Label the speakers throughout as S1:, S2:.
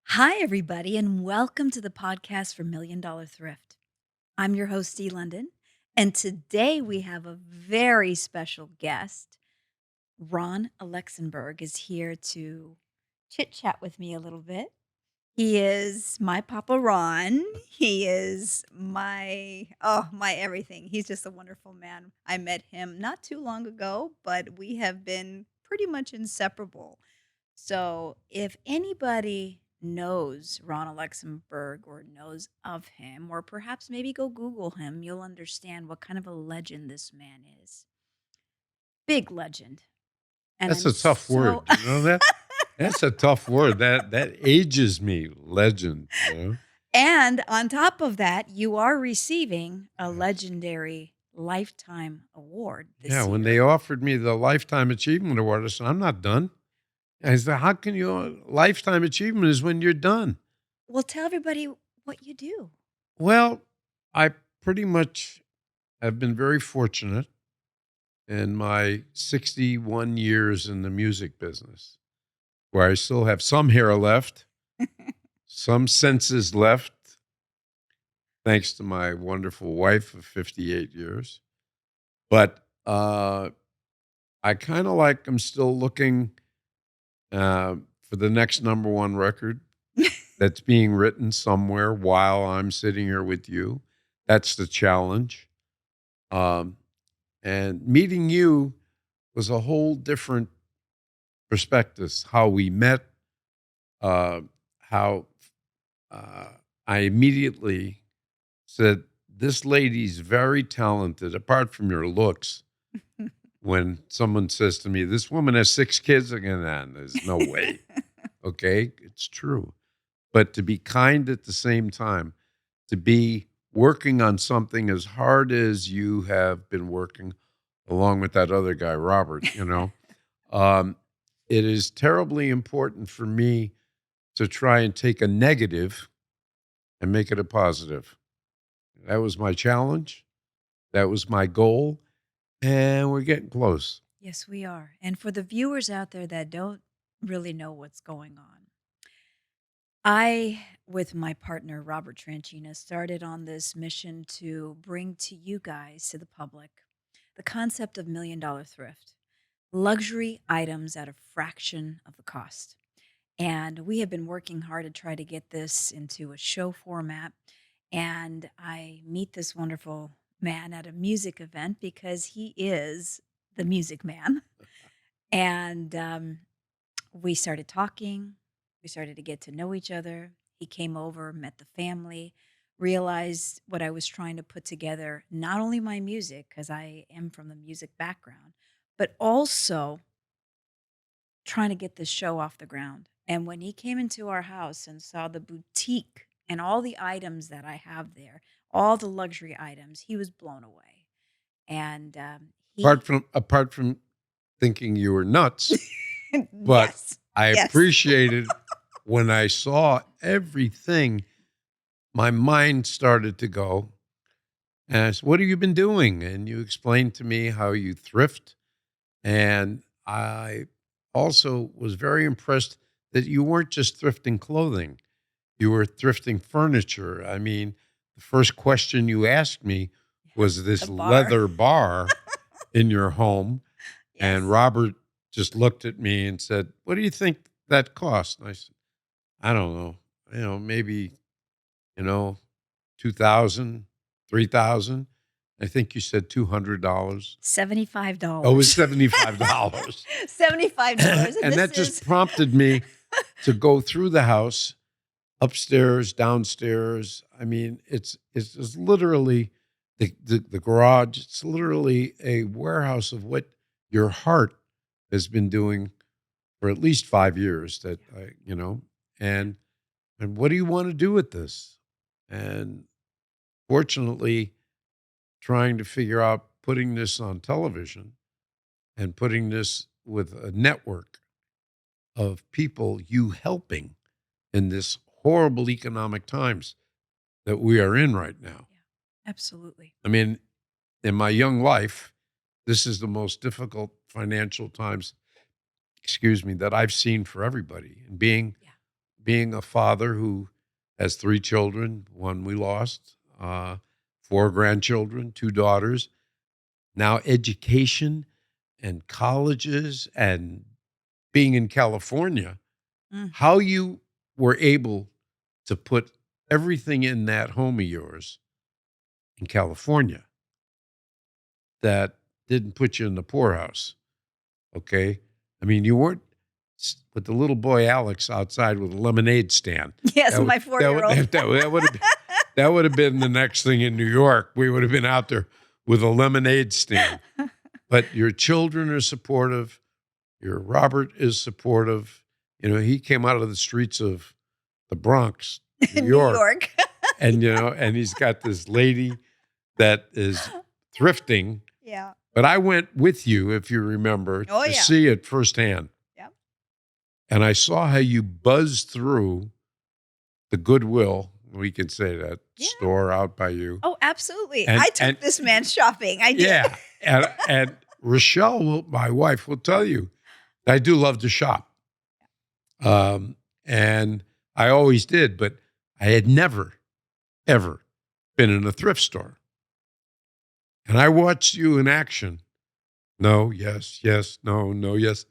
S1: Hi, everybody, and welcome to the podcast for Million Dollar Thrift. I'm your host, Dee London, and today we have a very special guest. Ron Alexenburg is here to chit chat with me a little bit. He is my Papa Ron. He is my everything. He's just a wonderful man. I met him not too long ago, but we have been pretty much inseparable. So if anybody knows Ron Alexenberg or knows of him, or perhaps maybe go Google him, you'll understand what kind of a legend this man is. Big legend. And
S2: That's
S1: I'm
S2: a tough
S1: so
S2: word. You know that? That's a tough word. That ages me. Legend. You know?
S1: and on top of that, you are receiving a legendary lifetime award
S2: Yeah.
S1: this
S2: When they
S1: year.
S2: offered me the Lifetime Achievement Award, I said, "I'm not done." I said, "How can you? Lifetime Achievement is when you're done."
S1: Well, tell everybody what you do.
S2: Well, I pretty much have been very fortunate in my 61 years in the music business, where I still have some hair left, some senses left, thanks to my wonderful wife of 58 years. But I kind of like I'm still looking for the next number one record that's being written somewhere while I'm sitting here with you. That's the challenge. Um, and meeting you was a whole different perspective. How we met, uh, how uh, I immediately said, "This lady's very talented, apart from your looks." When someone says to me, "This woman has 6 kids," again, there's no way. Okay, it's true. But to be kind at the same time, to be working on something as hard as you have been working, along with that other guy, Robert, um, it is terribly important for me to try and take a negative and make it a positive. That was my challenge. That was my goal. And we're getting close.
S1: Yes, we are. And for the viewers out there that don't really know what's going on, I, with my partner, Robert Tranchina, started on this mission to bring to you guys, to the public, the concept of Million Dollar Thrift, luxury items at a fraction of the cost. And we have been working hard to try to get this into a show format. And I meet this wonderful man at a music event because he is the music man. And we started talking. We started to get to know each other. He came over, met the family, realized what I was trying to put together, not only my music, because I am from the music background, but also trying to get this show off the ground. And when he came into our house and saw the boutique and all the items that I have there, all the luxury items, he was blown away. And
S2: Apart
S1: he,
S2: from apart from thinking you were nuts, but
S1: yes,
S2: I
S1: yes.
S2: appreciated when I saw everything, my mind started to go. And I said, "What have you been doing?" And you explained to me how you thrift. And I also was very impressed that you weren't just thrifting clothing, you were thrifting furniture. I mean, the first question you asked me
S1: Yeah,
S2: was
S1: the
S2: this
S1: bar.
S2: leather bar in your home. And
S1: Yes.
S2: Robert just looked at me and said, "What do you think that cost?" And I said, "I don't know. Maybe, you know, 2,000, 3,000." I think you said $200. Oh, it was
S1: $75.
S2: $75.
S1: $75. And
S2: And
S1: this
S2: that just
S1: is
S2: prompted me to go through the house, upstairs, downstairs. I mean, it's literally the garage. It's literally a warehouse of what your heart has been doing for at least 5 years. That
S1: yeah, yeah.
S2: and what do you want to do with this? And fortunately, trying to figure out putting this on television and putting this with a network of people, you helping in this horrible economic times that we are in right now.
S1: Yeah, absolutely.
S2: I mean, in my young life, this is the most difficult financial times, excuse me, that I've seen for everybody. And being
S1: Yeah.
S2: being a father who has 3 children, 1 we lost, 4 grandchildren, 2 daughters, now education and colleges and being in California,
S1: Mm.
S2: how you were able to put everything in that home of yours in California that didn't put you in the poorhouse, okay? I mean, you weren't with the little boy Alex outside with a lemonade stand.
S1: Yes,
S2: That would
S1: my 4-year-old.
S2: that would have been the next thing in New York. We would have been out there with a lemonade stand. But your children are supportive. Your Robert is supportive. You know, he came out of the streets of the Bronx, New
S1: New
S2: York,
S1: York.
S2: and and he's got this lady that is thrifting.
S1: Yeah.
S2: But I went with you, if you remember,
S1: Oh,
S2: to
S1: yeah.
S2: see it firsthand.
S1: Yeah.
S2: And I saw how you buzzed through the Goodwill, we can say that,
S1: Yeah.
S2: store out by you.
S1: Oh, absolutely.
S2: And
S1: I took this man shopping. I did.
S2: yeah, and Rochelle, my wife, will tell you, I do love to shop. And I always did, but I had never, ever been in a thrift store. And I watched you in action. No, yes, yes, no, no, yes.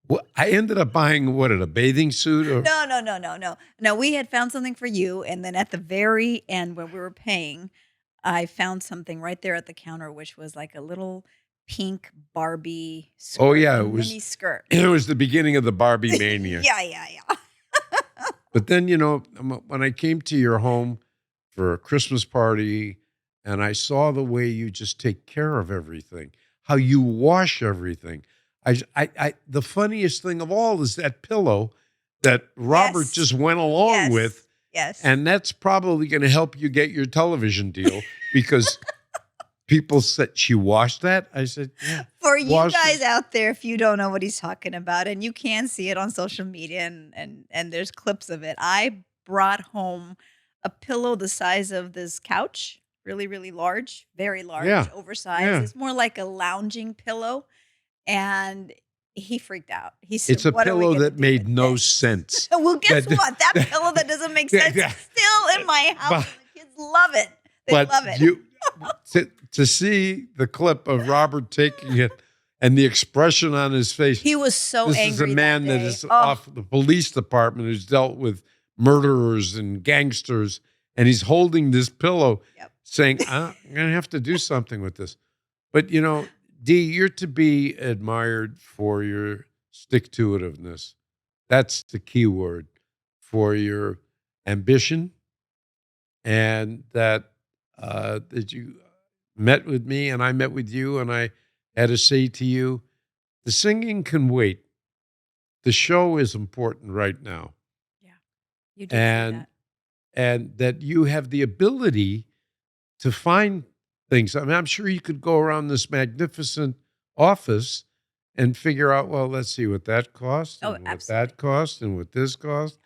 S2: Well, I ended up buying a bathing suit or
S1: No, no, no, no, no. No, we had found something for you, and then at the very end when we were paying, I found something right there at the counter, which was like a little pink Barbie
S2: oh
S1: skirt,
S2: yeah,
S1: a mini skirt.
S2: it was the beginning of the Barbie mania.
S1: Yeah, yeah, yeah.
S2: But then, when I came to your home for a Christmas party and I saw the way you just take care of everything, how you wash everything. The funniest thing of all is that pillow that Robert
S1: Yes.
S2: just went along
S1: Yes.
S2: with.
S1: Yes.
S2: And that's probably going to help you get your television deal because people said, she washed that? I said, yeah.
S1: For you
S2: Wash
S1: guys
S2: it.
S1: out there, if you don't know what he's talking about, and you can see it on social media and there's clips of it, I brought home a pillow the size of this couch, really, really large, very large,
S2: Yeah.
S1: oversized.
S2: Yeah.
S1: It's more like a lounging pillow. And he freaked out. He said,
S2: It's a
S1: "What are we
S2: pillow
S1: gonna
S2: that
S1: do
S2: made
S1: with
S2: no
S1: this?"
S2: sense.
S1: Well, guess
S2: That-
S1: what? That pillow that doesn't make sense is still in my house. And the kids love it. They
S2: But
S1: love it.
S2: to see the clip of Robert taking it and the expression on his face.
S1: He was so
S2: This
S1: angry.
S2: is a man that
S1: day.
S2: is
S1: Oh,
S2: off the police department who's dealt with murderers and gangsters, and he's holding this pillow,
S1: Yep.
S2: saying, I'm going to have to do something with this. But Dee, you're to be admired for your stick-to-itiveness. That's the key word, for your ambition, and that you met with me and I met with you, and I had to say to you, the singing can wait. The show is important right now.
S1: Yeah, you did say
S2: And
S1: that.
S2: and that you have the ability to find things. I mean, I'm sure you could go around this magnificent office and figure out, well, let's see what that cost
S1: Oh,
S2: and what
S1: absolutely.
S2: that cost and what this cost,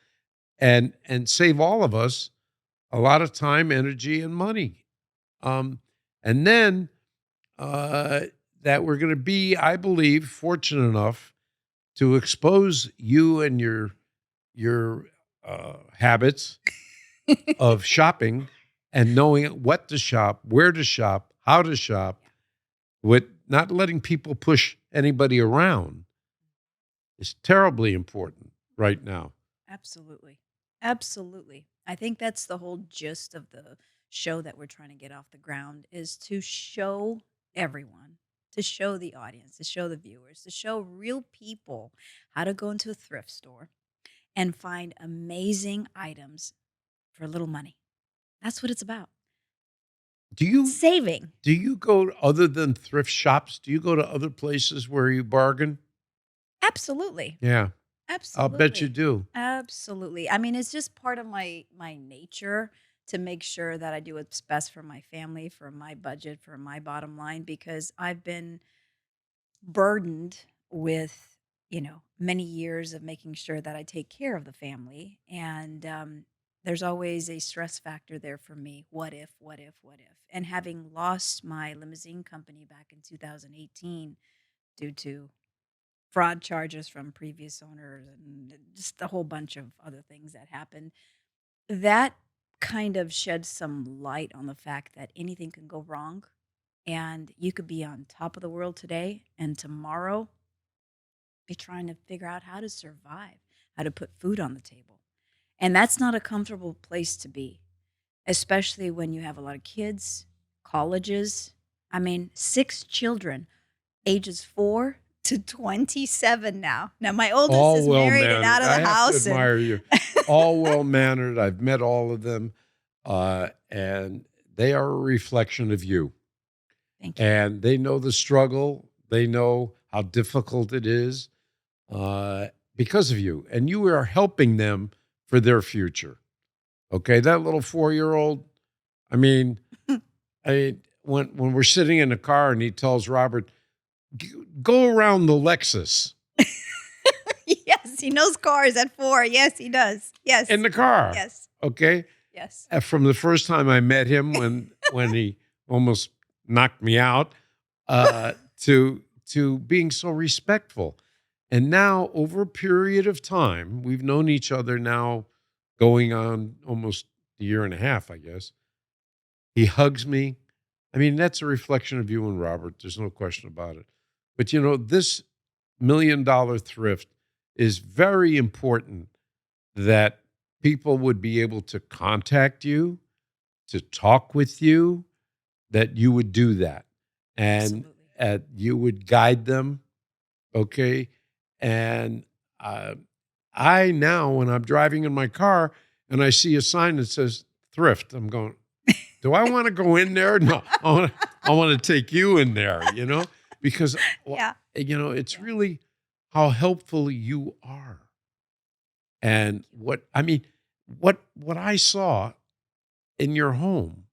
S2: and save all of us a lot of time, energy, and money. And then that we're going to be, I believe, fortunate enough to expose you and your habits of shopping and knowing what to shop, where to shop, how to shop, with not letting people push anybody around is terribly important right now.
S1: Absolutely. Absolutely. I think that's the whole gist of the show that we're trying to get off the ground is to show everyone, to show the audience, to show the viewers, to show real people how to go into a thrift store and find amazing items for little money. That's what it's about.
S2: Do you
S1: Saving.
S2: do you go other than thrift shops? Do you go to other places where you bargain?
S1: Absolutely.
S2: Yeah, I'll bet you
S1: Absolutely.
S2: do.
S1: Absolutely. I mean, it's just part of my nature to make sure that I do what's best for my family, for my budget, for my bottom line, because I've been burdened with, many years of making sure that I take care of the family. And there's always a stress factor there for me. What if, what if, what if? And having lost my limousine company back in 2018 due to fraud charges from previous owners and just a whole bunch of other things that happened. That kind of sheds some light on the fact that anything can go wrong, and you could be on top of the world today and tomorrow be trying to figure out how to survive, how to put food on the table. And that's not a comfortable place to be, especially when you have a lot of kids, colleges. I mean, 6 children, ages 4 to 27 now. Now, my oldest
S2: All
S1: is
S2: well
S1: married and out
S2: mannered.
S1: of the
S2: I have to
S1: house, and
S2: admire you. All well mannered. I've met all of them, and they are a reflection of you.
S1: thank you.
S2: And they know the struggle. They know how difficult it is because of you. And you are helping them for their future. Okay, that little 4-year-old. I mean, when we're sitting in the car and he tells Robert, Go around the Lexus
S1: Yes, he knows cars at 4. Yes, he does.
S2: in
S1: Yes.
S2: the car."
S1: Yes.
S2: Okay,
S1: Yes.
S2: from the first time I met him, when he almost knocked me out, to being so respectful, and now over a period of time, we've known each other now, going on almost a year and a half, I guess. He hugs me. I mean, that's a reflection of you and Robert. There's no question about it. But this $1 million thrift is very important, that people would be able to contact you, to talk with you, that you would do that. And
S1: Absolutely.
S2: you would guide them. Okay. And uh, I now, when I'm driving in my car and I see a sign that says thrift, I'm going, do I want to go in there? No, I want to take you in there, because,
S1: Yeah.
S2: it's
S1: Yeah.
S2: really how helpful you are. And what I saw in your home,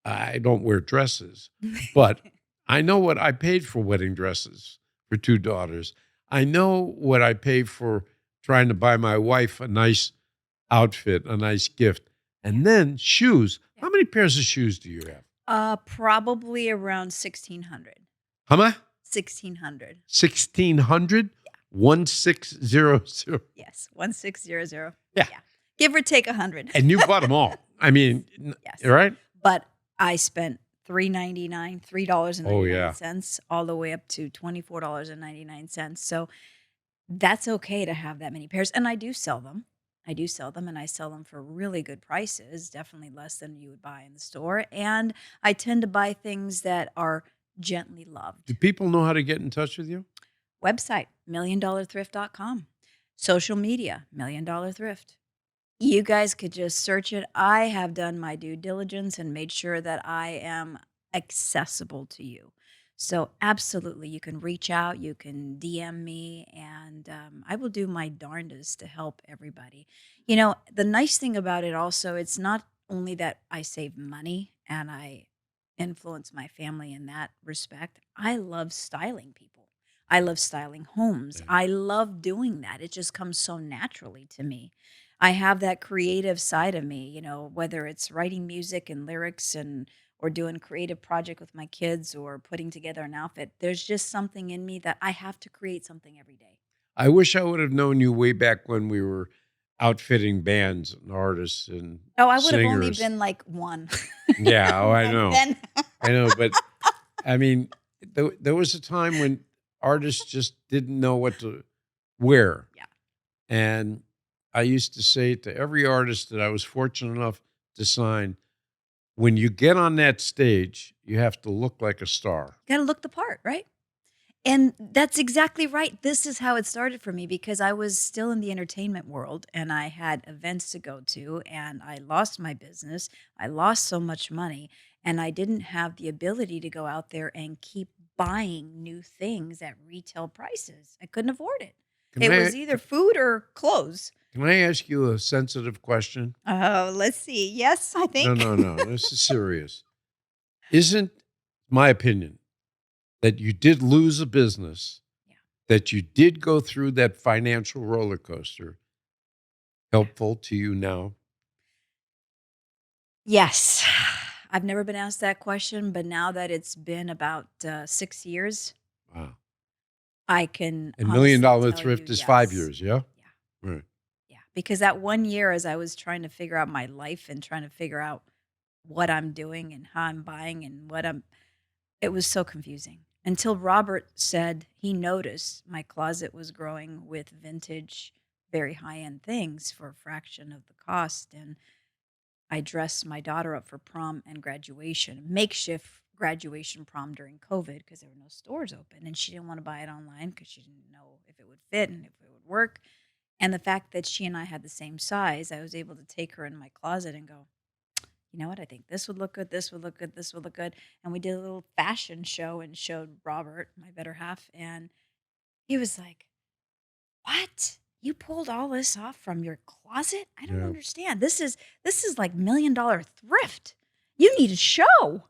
S2: I don't wear dresses, but I know what I paid for wedding dresses for 2 daughters. I know what I paid for trying to buy my wife a nice outfit, a nice gift. And then shoes.
S1: Yeah.
S2: How many pairs of shoes do you have?
S1: Probably around 1,600.
S2: How much?
S1: 1,600.
S2: 1,600?
S1: Yeah.
S2: 1600.
S1: Yes. 1,600.
S2: Yeah.
S1: Yeah. Give or take 100.
S2: And you bought them all. I mean,
S1: Yes.
S2: right?
S1: But I spent $3.99,
S2: Oh, yeah.
S1: $3.99, all the way up to $24.99. So that's okay to have that many pairs. And I do sell them. I do sell them, and I sell them for really good prices, definitely less than you would buy in the store. And I tend to buy things that are gently
S2: Do
S1: loved.
S2: people know how to get in touch with you?
S1: Website, MillionDollarThrift.com. Social media, MillionDollarThrift. You guys could just search it. I have done my due diligence and made sure that I am accessible to you. So, absolutely, you can reach out, you can DM me, and I will do my darndest to help everybody. The nice thing about it also, it's not only that I save money and I influence my family in that respect, I love styling people. I love styling homes.
S2: Yeah.
S1: I love doing that. It just comes so naturally to me. I have that creative side of me, whether it's writing music and lyrics and or doing a creative project with my kids or putting together an outfit. There's just something in me that I have to create something every day.
S2: I wish I would have known you way back when we were outfitting bands and artists and
S1: Oh, I would have only
S2: singers.
S1: been like 1.
S2: Yeah, oh, I
S1: And
S2: know.
S1: then
S2: I know, but I mean, there was a time when artists just didn't know what to wear.
S1: Yeah.
S2: And I used to say to every artist that I was fortunate enough to sign, when you get on that stage, you have to look like a star.
S1: Got to look the part, right? And that's exactly right. This is how it started for me because I was still in the entertainment world and I had events to go to and I lost my business. I lost so much money and I didn't have the ability to go out there and keep buying new things at retail prices. I couldn't afford it.
S2: Can
S1: It
S2: I
S1: was either food or clothes.
S2: can I ask you a sensitive question?
S1: Oh, let's see. Yes, I
S2: No,
S1: think.
S2: no, no. This is serious. Isn't my opinion that you did lose a business,
S1: Yeah.
S2: that you did go through that financial roller coaster, helpful to you now?
S1: Yes. I've never been asked that question, but now that it's been about 6 years,
S2: Wow.
S1: I can
S2: And Million
S1: honestly
S2: Dollar
S1: tell you
S2: Thrift is 5
S1: yes.
S2: years, yeah?
S1: Yeah,
S2: Right.
S1: yeah, because that 1 year as I was trying to figure out my life and trying to figure out what I'm doing and how I'm buying and what I'm it was so confusing until Robert said he noticed my closet was growing with vintage, very high-end things for a fraction of the cost, and I dressed my daughter up for prom and graduation, makeshift graduation prom during COVID because there were no stores open, and she didn't wanna buy it online because she didn't know if it would fit and if it would work, and the fact that she and I had the same size, I was able to take her in my closet and go, "You know what? I think this would look good, this would look good, this would look good," and we did a little fashion show and showed Robert, my better half, and he was like, "What? You pulled all this off from your closet? I don't
S2: Yeah.
S1: understand. This is like $1,000,000 thrift. You need a show."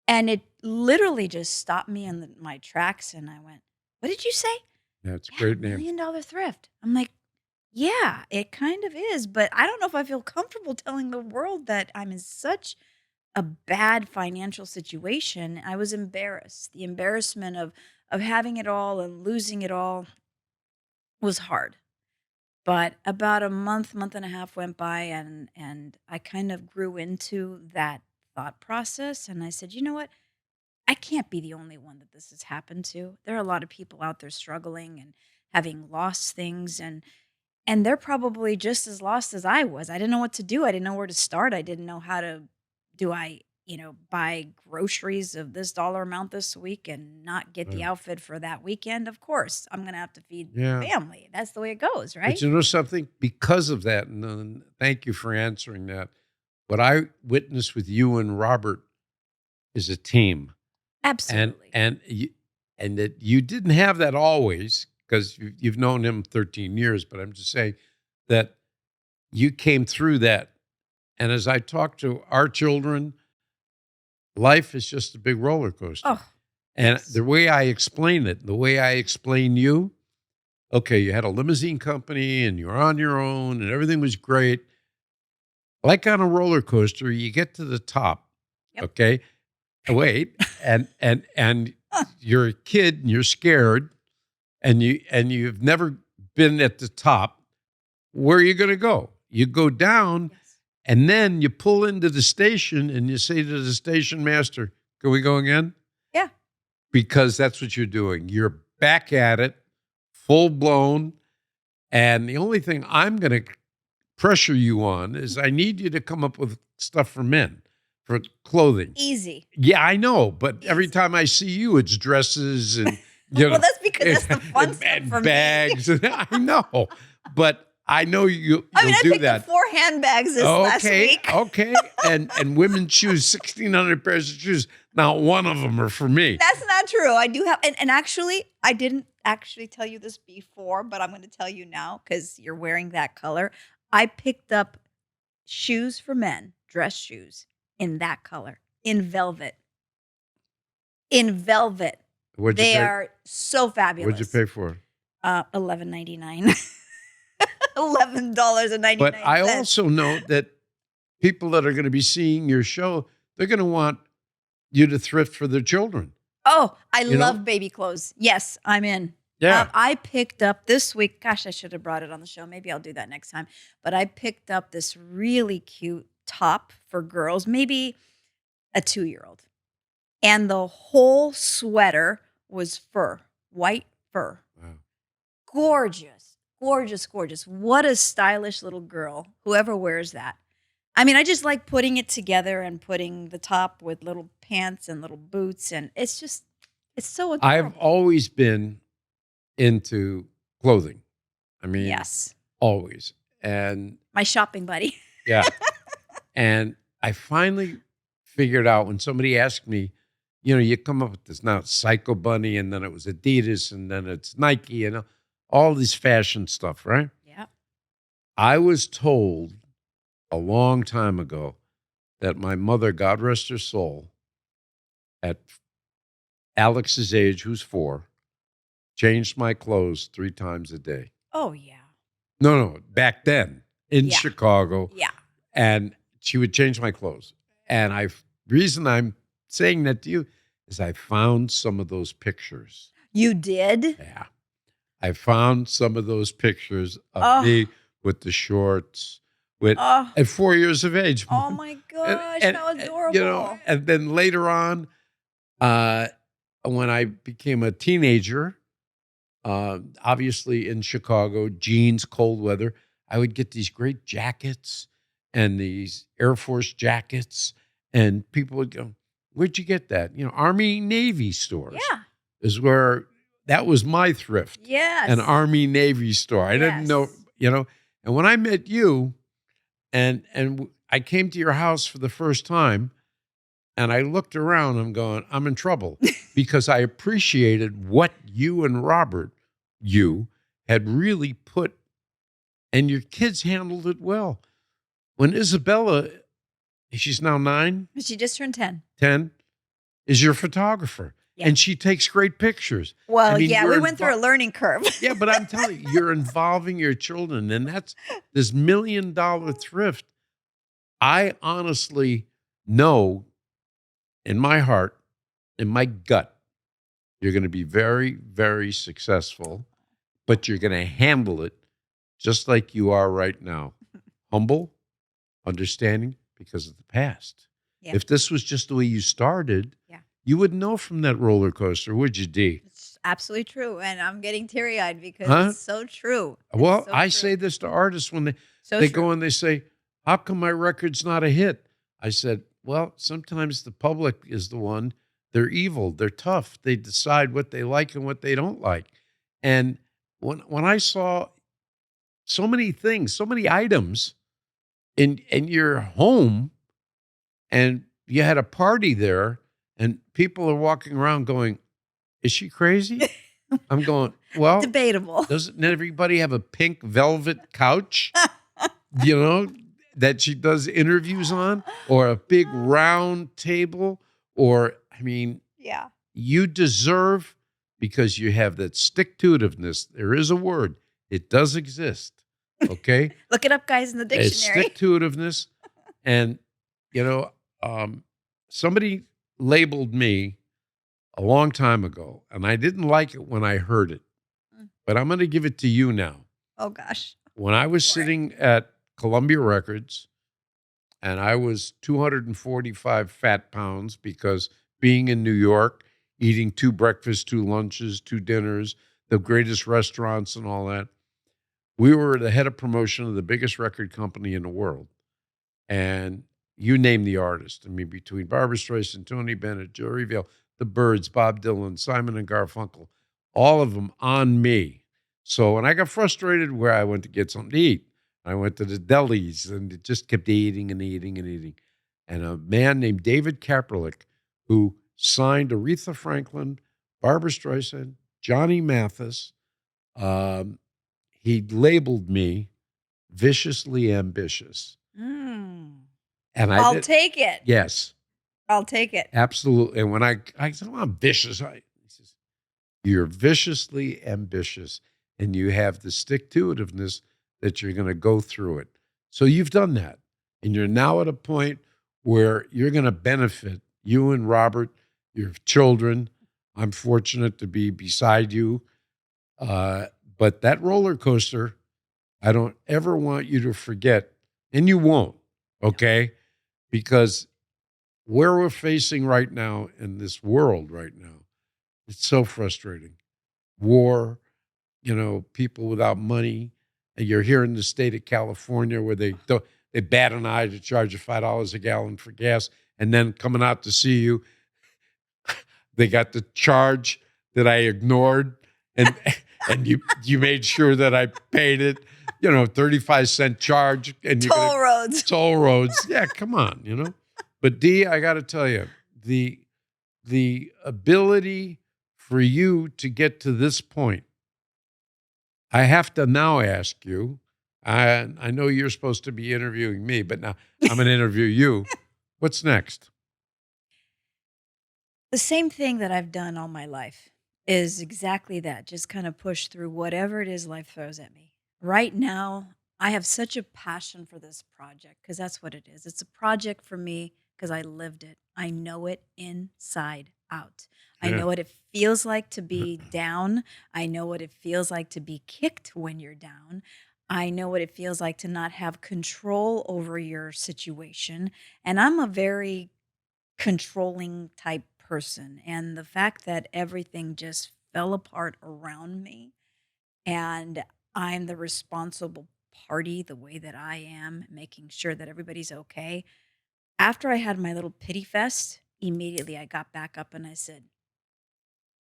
S1: And it literally just stopped me in my tracks, and I went, "What did you say?"
S2: Yeah, it's a
S1: "Yeah,
S2: great name.
S1: $1,000,000 thrift." I'm like, "Yeah, it kind of is, but I don't know if I feel comfortable telling the world that I'm in such a bad financial situation." I was embarrassed. The embarrassment of having it all and losing it all was hard. But about a month and a half went by, and I kind of grew into that thought process, and I said, "You know what? I can't be the only one that this has happened to. There are a lot of people out there struggling and having lost things, and they're probably just as lost as I was. I didn't know what to do. I didn't know where to start. I didn't know how to do I, buy groceries of this dollar amount this week and not get the
S2: Wow.
S1: outfit for that weekend. Of course, I'm going to have to feed the
S2: Yeah.
S1: family. That's the way it goes,
S2: But
S1: right?"
S2: you know something? Because of that, and thank you for answering that. What I witnessed with you and Robert is a team, and
S1: Absolutely.
S2: and you, and that you didn't have that always because you've known him 13 years. But I'm just saying that you came through that. And as I talk to our children, life is just a big roller coaster.
S1: Oh,
S2: And
S1: yes.
S2: the way I explain it, the way I explain you, okay, you had a limousine company and you're on your own and everything was great. Like on a roller coaster, you get to the top,
S1: Yep.
S2: okay? Wait, and
S1: Huh.
S2: you're a kid and you're scared and you've never been at the top. Where are you going to go? You go down
S1: Yes.
S2: and then you pull into the station and you say to the station master, "Can we go again?"
S1: Yeah.
S2: Because that's what you're doing. You're back at it, full blown. And the only thing I'm going to pressure you on is I need you to come up with stuff for men, for clothing.
S1: Easy.
S2: Yeah, I know, but every
S1: Easy.
S2: time I see you, it's dresses and you
S1: Well,
S2: know
S1: that's because that's the fun stuff
S2: and
S1: for me.
S2: bags. I know, but I know
S1: I mean,
S2: you'll
S1: I
S2: do
S1: picked up
S2: that.
S1: 4 handbags this last
S2: Okay,
S1: week.
S2: okay, and women's shoes, 1,600 pairs of shoes. Not one of them are for me.
S1: That's not true. I do have and actually, I didn't actually tell you this before, but I'm gonna tell you now because 'cause you're wearing that color. I picked up shoes for men, dress shoes, in that color, in velvet. In velvet.
S2: What'd you
S1: They
S2: pay?
S1: are so
S2: What'd you
S1: fabulous.
S2: pay for?
S1: $11.99.
S2: But I
S1: $11.99.
S2: also know that people that are going to be seeing your show, they're going to want you to thrift for their children.
S1: Oh, I
S2: You know?
S1: love baby clothes. Yes, I'm in.
S2: Yeah.
S1: I picked up this week, gosh, I should have brought it on the show. Maybe I'll do that next time. But I picked up this really cute top for girls, maybe a 2-year-old. And the whole sweater was fur, white fur.
S2: Wow.
S1: Gorgeous, gorgeous, gorgeous. What a stylish little girl, whoever wears that. I mean, I just like putting it together and putting the top with little pants and little boots. And it's so
S2: I've
S1: adorable.
S2: always been into clothing. I mean,
S1: Yes.
S2: always. And
S1: My shopping buddy.
S2: yeah. And I finally figured out when somebody asked me, you come up with this now it's Psycho Bunny, and then it was Adidas, and then it's Nike, and all this fashion stuff, right?
S1: Yeah.
S2: I was told a long time ago that my mother, God rest her soul, at Alex's age, who's 4, changed my clothes 3 times a day.
S1: Oh, yeah.
S2: No, back then in
S1: Yeah.
S2: Chicago,
S1: Yeah.
S2: and she would change my clothes. And reason I'm saying that to you is I found some of those pictures.
S1: You did?
S2: Yeah. I found some of those pictures of
S1: Oh,
S2: me with the shorts with
S1: oh,
S2: at 4 years of age.
S1: oh my
S2: And
S1: gosh,
S2: and,
S1: how
S2: you know,
S1: adorable.
S2: and then later on, uh, when I became a teenager, obviously in Chicago, jeans, cold weather, I would get these great jackets and these Air Force jackets, and people would go, "Where'd you get that?" You know, Army Navy stores
S1: Yeah.
S2: is where that was my thrift, an
S1: Yes.
S2: Army Navy store. I didn't know,
S1: Yes.
S2: you know, and when I met you, I came to your house for the first time, and I looked around, I'm going, I'm in trouble because I appreciated what you and Robert, you had really put, and your kids handled it well. When Isabella, she's now 9,
S1: She just turned 10.
S2: 10, is your photographer,
S1: Yeah.
S2: and she takes great pictures. I
S1: Well,
S2: mean,
S1: yeah, we went through a learning curve.
S2: yeah, but I'm telling you, you're involving your children, and that's this $1 million thrift. I honestly know in my heart, in my gut, you're going to be very, very successful, but you're going to handle it just like you are right now. Humble, understanding because of the past.
S1: Yeah.
S2: If this was just the way you started,
S1: Yeah.
S2: you wouldn't know from that roller coaster, would you, D?
S1: It's absolutely true. And I'm getting teary eyed because
S2: Huh?
S1: it's so true. It's
S2: Well,
S1: so
S2: I say
S1: true.
S2: this to artists when
S1: So
S2: they go
S1: true.
S2: and they say, "How come my record's not a hit?" I said, "Well, sometimes the public is the one. They're evil. They're tough. They decide what they like and what they don't like." And when I saw so many things, so many items in your home, and you had a party there, and people are walking around going, "Is she crazy?" I'm going, "Well,
S1: Debatable.
S2: doesn't everybody have a pink velvet couch, you know, that she does interviews on, or a big round table? Or, I mean,
S1: Yeah.
S2: you deserve because you have that stick to itiveness. There is a word, it does exist. Okay.
S1: Look it up, guys, in the
S2: It's
S1: dictionary.
S2: stick to itiveness. And, you know, um, somebody labeled me a long time ago, and I didn't like it when I heard it,
S1: Mm.
S2: but I'm going to give it to you now.
S1: Oh, gosh.
S2: When I
S1: Go
S2: was
S1: for it.
S2: sitting at Columbia Records and I was 245 fat pounds because being in New York, eating 2 breakfasts, 2 lunches, 2 dinners, the greatest restaurants and all that, we were the head of promotion of the biggest record company in the world. And you name the artist. I mean, between Barbra Streisand, Tony Bennett, Joe Reville, The Byrds, Bob Dylan, Simon and Garfunkel, all of them on me. So when I got frustrated, where I went to get something to eat, I went to the delis and it just kept eating and eating and eating. And a man named David Kaepernick, who signed Aretha Franklin, Barbra Streisand, Johnny Mathis, um, he labeled me viciously ambitious.
S1: Mm.
S2: And I
S1: I'll
S2: did.
S1: take it.
S2: Yes,
S1: I'll take it.
S2: absolutely. And when I said, well, I'm vicious, he says, you're viciously ambitious and you have the stick to itiveness that you're going to go through it. So you've done that. And you're now at a point where you're going to benefit, you and Robert, your children. I'm fortunate to be beside you. Uh, but that roller coaster, I don't ever want you to forget, and you won't, okay? Because where we're facing right now in this world right now, it's so frustrating. War, people without money. And you're here in the state of California where they bat an eye to charge you $5 a gallon for gas, and then coming out to see you, they got the charge that I ignored, and and you made sure that I paid it. 35-cent charge, and you're gonna
S1: Toll roads.
S2: toll roads. Yeah, come on. But D, I got to tell you, the ability for you to get to this point, I have to now ask you. I know you're supposed to be interviewing me, but now I'm going to interview you. What's next?
S1: The same thing that I've done all my life is exactly that. Just kind of push through whatever it is life throws at me. Right now, I have such a passion for this project because that's what it is. It's a project for me because I lived it. I know it inside out. I
S2: Yeah.
S1: know what it feels like to be down. I know what it feels like to be kicked when you're down. I know what it feels like to not have control over your situation. And I'm a very controlling type person. And the fact that everything just fell apart around me and I'm the responsible party the way that I am, making sure that everybody's okay. After I had my little pity fest, immediately I got back up and I said,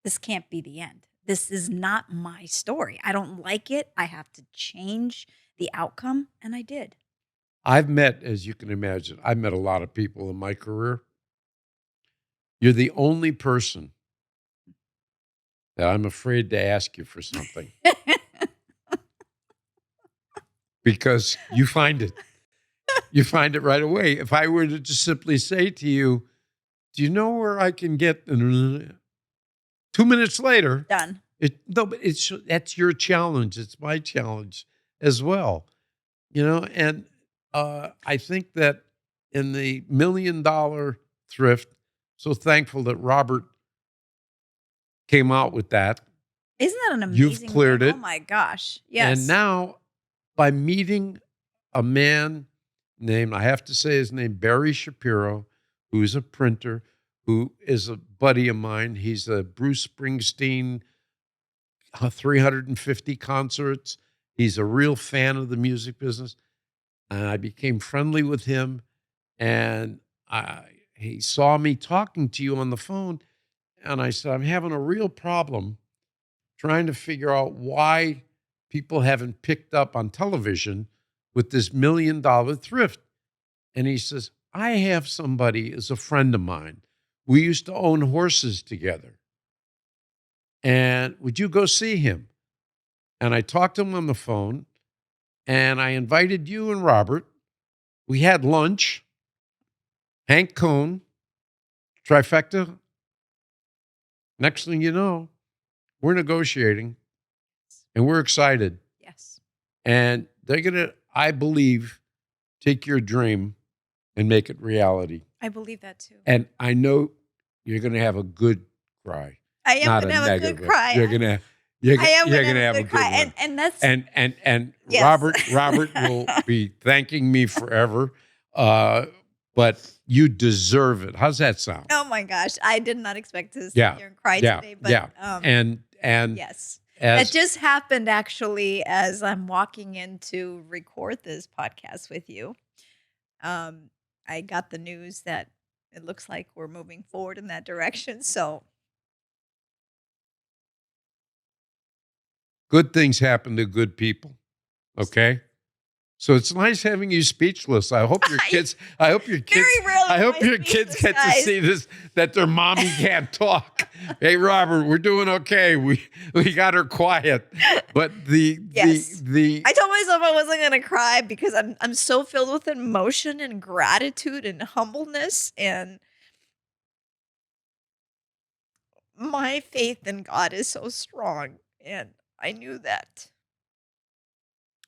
S1: this can't be the end. This is not my story. I don't like it. I have to change the outcome. And I did.
S2: I've met, as you can imagine, I've met a lot of people in my career. You're the only person that I'm afraid to ask you for something because you find it. You find it right away. If I were to just simply say to you, do you know where I can get 2 minutes later?
S1: Done.
S2: No, but that's your challenge. It's my challenge as well. And I think that in the $1 million thrift, so thankful that Robert came out with that.
S1: Isn't that an
S2: You've
S1: amazing
S2: cleared
S1: thing?
S2: it.
S1: Oh my gosh.
S2: And
S1: Yes.
S2: now by meeting a man named, I have to say his name, Barry Shapiro, who's a printer, who is a buddy of mine. He's a Bruce Springsteen, 350 concerts. He's a real fan of the music business. And I became friendly with him. And he saw me talking to you on the phone. And I said, I'm having a real problem trying to figure out why people haven't picked up on television with this $1 million thrift. And he says, I have somebody as a friend of mine. We used to own horses together. And would you go see him? And I talked to him on the phone and I invited you and Robert. We had lunch, Hank Cohn, trifecta. Next thing you know, we're negotiating and we're excited.
S1: Yes.
S2: And they're going to, I believe, take your dream and make it reality.
S1: I believe that too.
S2: And I know you're going to have a good cry.
S1: I am
S2: Not
S1: going to
S2: a
S1: have a
S2: negative.
S1: good cry.
S2: You're gonna you're,
S1: I am
S2: you're
S1: gonna
S2: gonna have a
S1: good
S2: good
S1: cry.
S2: one.
S1: And that's
S2: And
S1: Yes.
S2: Robert will be thanking me forever. But you deserve it. How's that sound?
S1: oh my gosh. I did not expect to sit
S2: Yeah.
S1: here and cry
S2: Yeah.
S1: today. But
S2: Yeah. And
S1: yes.
S2: as
S1: That just happened actually as I'm walking in to record this podcast with you. I got the news that it looks like we're moving forward in that direction. So
S2: good things happen to good people. Okay. So it's nice having you speechless. I hope your kids
S1: very rarely
S2: I hope
S1: am I
S2: your kids
S1: speechless,
S2: get to
S1: guys.
S2: see this, that their mommy can't talk. Hey, Robert, we're doing okay. We got her quiet. But
S1: Yes.
S2: the
S1: I told myself I wasn't going to cry because I'm so filled with emotion and gratitude and humbleness, and my faith in God is so strong, and I knew that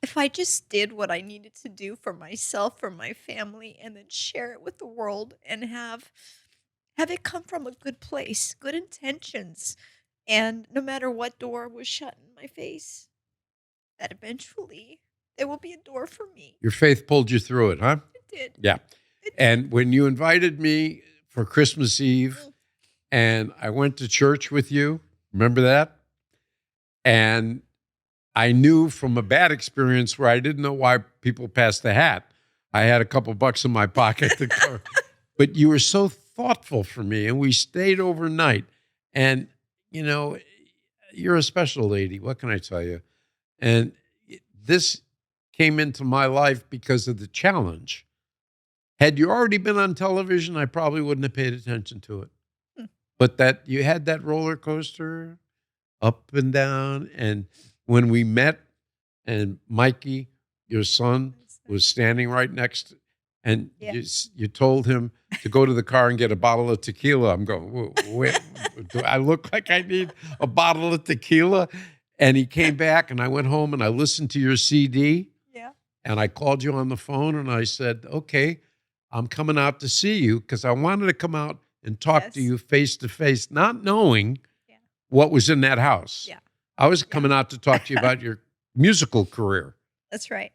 S1: if I just did what I needed to do for myself, for my family, and then share it with the world and have it come from a good place, good intentions, and no matter what door was shut in my face, that eventually there will be a door for me.
S2: your faith pulled you through it, huh?
S1: It did.
S2: Yeah.
S1: It did.
S2: And when you invited me for Christmas Eve and I went to church with you, remember that? And I knew from a bad experience where I didn't know why people passed the hat. I had a couple bucks in my pocket to cover. But you were so thoughtful for me and we stayed overnight. And, you're a special lady. What can I tell you? And this came into my life because of the challenge. Had you already been on television, I probably wouldn't have paid attention to it. But that you had that roller coaster up and down. And when we met and Mikey, your son, was standing right next and
S1: Yeah.
S2: you told him to go to the car and get a bottle of tequila. I'm going, wait, do I look like I need a bottle of tequila? And he came back and I went home and I listened to your CD.
S1: Yeah.
S2: And I called you on the phone and I said, okay, I'm coming out to see you because I wanted to come out and talk to
S1: Yes.
S2: you face to face, not knowing
S1: Yeah.
S2: what was in that house.
S1: Yeah.
S2: I was
S1: Yeah.
S2: coming out to talk to you about your musical career,
S1: That's right.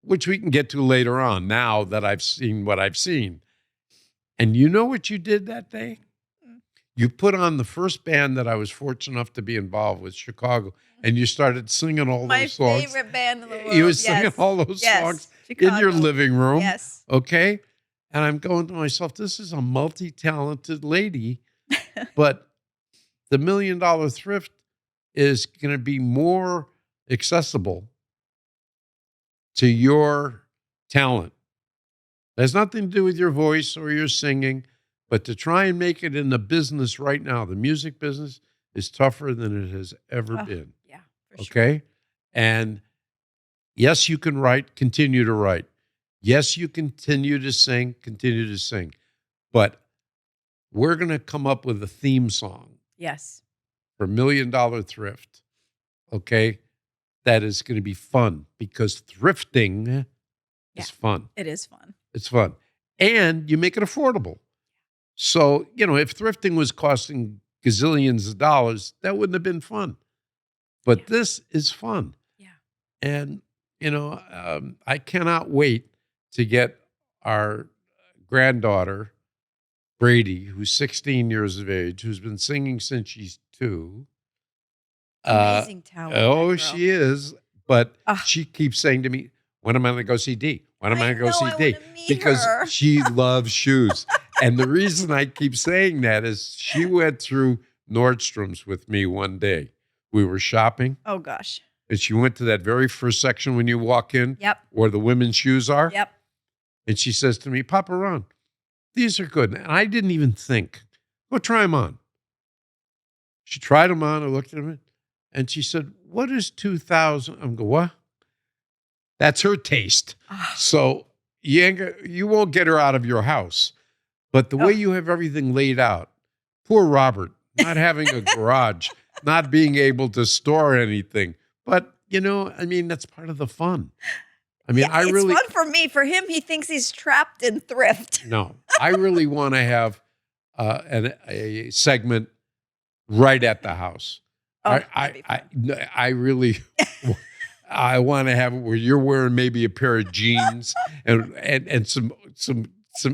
S2: which we can get to later on now that I've seen what I've seen. And you know what you did that day?
S1: Mm.
S2: You put on the first band that I was fortunate enough to be involved with, Chicago, and you started singing all
S1: My
S2: those songs.
S1: favorite band in the world.
S2: You were singing
S1: Yes.
S2: all those songs
S1: Yes.
S2: in your
S1: Chicago.
S2: living room.
S1: Yes.
S2: Okay. And I'm going to myself, this is a multi-talented lady, but the $1 Million Thrift is going to be more accessible to your talent. It has nothing to do with your voice or your singing, but to try and make it in the business right now, the music business is tougher than it has ever been.
S1: Yeah, for sure.
S2: Okay. And yes, you can write, continue to write. Yes, you continue to sing, continue to sing. But we're going to come up with a theme song
S1: Yes.
S2: for $1 Million Thrift. Okay. That is going to be fun because thrifting is fun.
S1: It is fun.
S2: It's fun. And you make it affordable. So, if thrifting was costing gazillions of dollars, that wouldn't have been fun. But this is fun.
S1: Yeah.
S2: And, I cannot wait to get our granddaughter, Brady, who's 16 years of age, who's been singing since she's 2.
S1: Amazing talent. that
S2: Oh,
S1: girl.
S2: she is. But
S1: Ah.
S2: she keeps saying to me, when am I going to go see D? When am I going to go see
S1: I
S2: D?
S1: wanna meet
S2: Because
S1: her.
S2: she loves shoes. And the reason I keep saying that is she went through Nordstrom's with me one day. We were shopping,
S1: Oh gosh.
S2: and she went to that very first section when you walk in
S1: Yep.
S2: where the women's shoes are.
S1: Yep.
S2: And she says to me, Papa Ron, these are good. And I didn't even think, go try them on. She tried them on. I looked at them, and she said, what is 2000? I'm going, what? That's her taste.
S1: Ah.
S2: So you won't get her out of your house. But the way
S1: Oh.
S2: you have everything laid out, poor Robert, not having a garage, not being able to store anything. But, that's part of the fun. I
S1: it's
S2: really,
S1: fun for me. For him, he thinks he's trapped in thrift.
S2: no, I really want to have a segment right at the house.
S1: Oh, that'd be fun.
S2: I really, I want to have it where you're wearing maybe a pair of jeans and some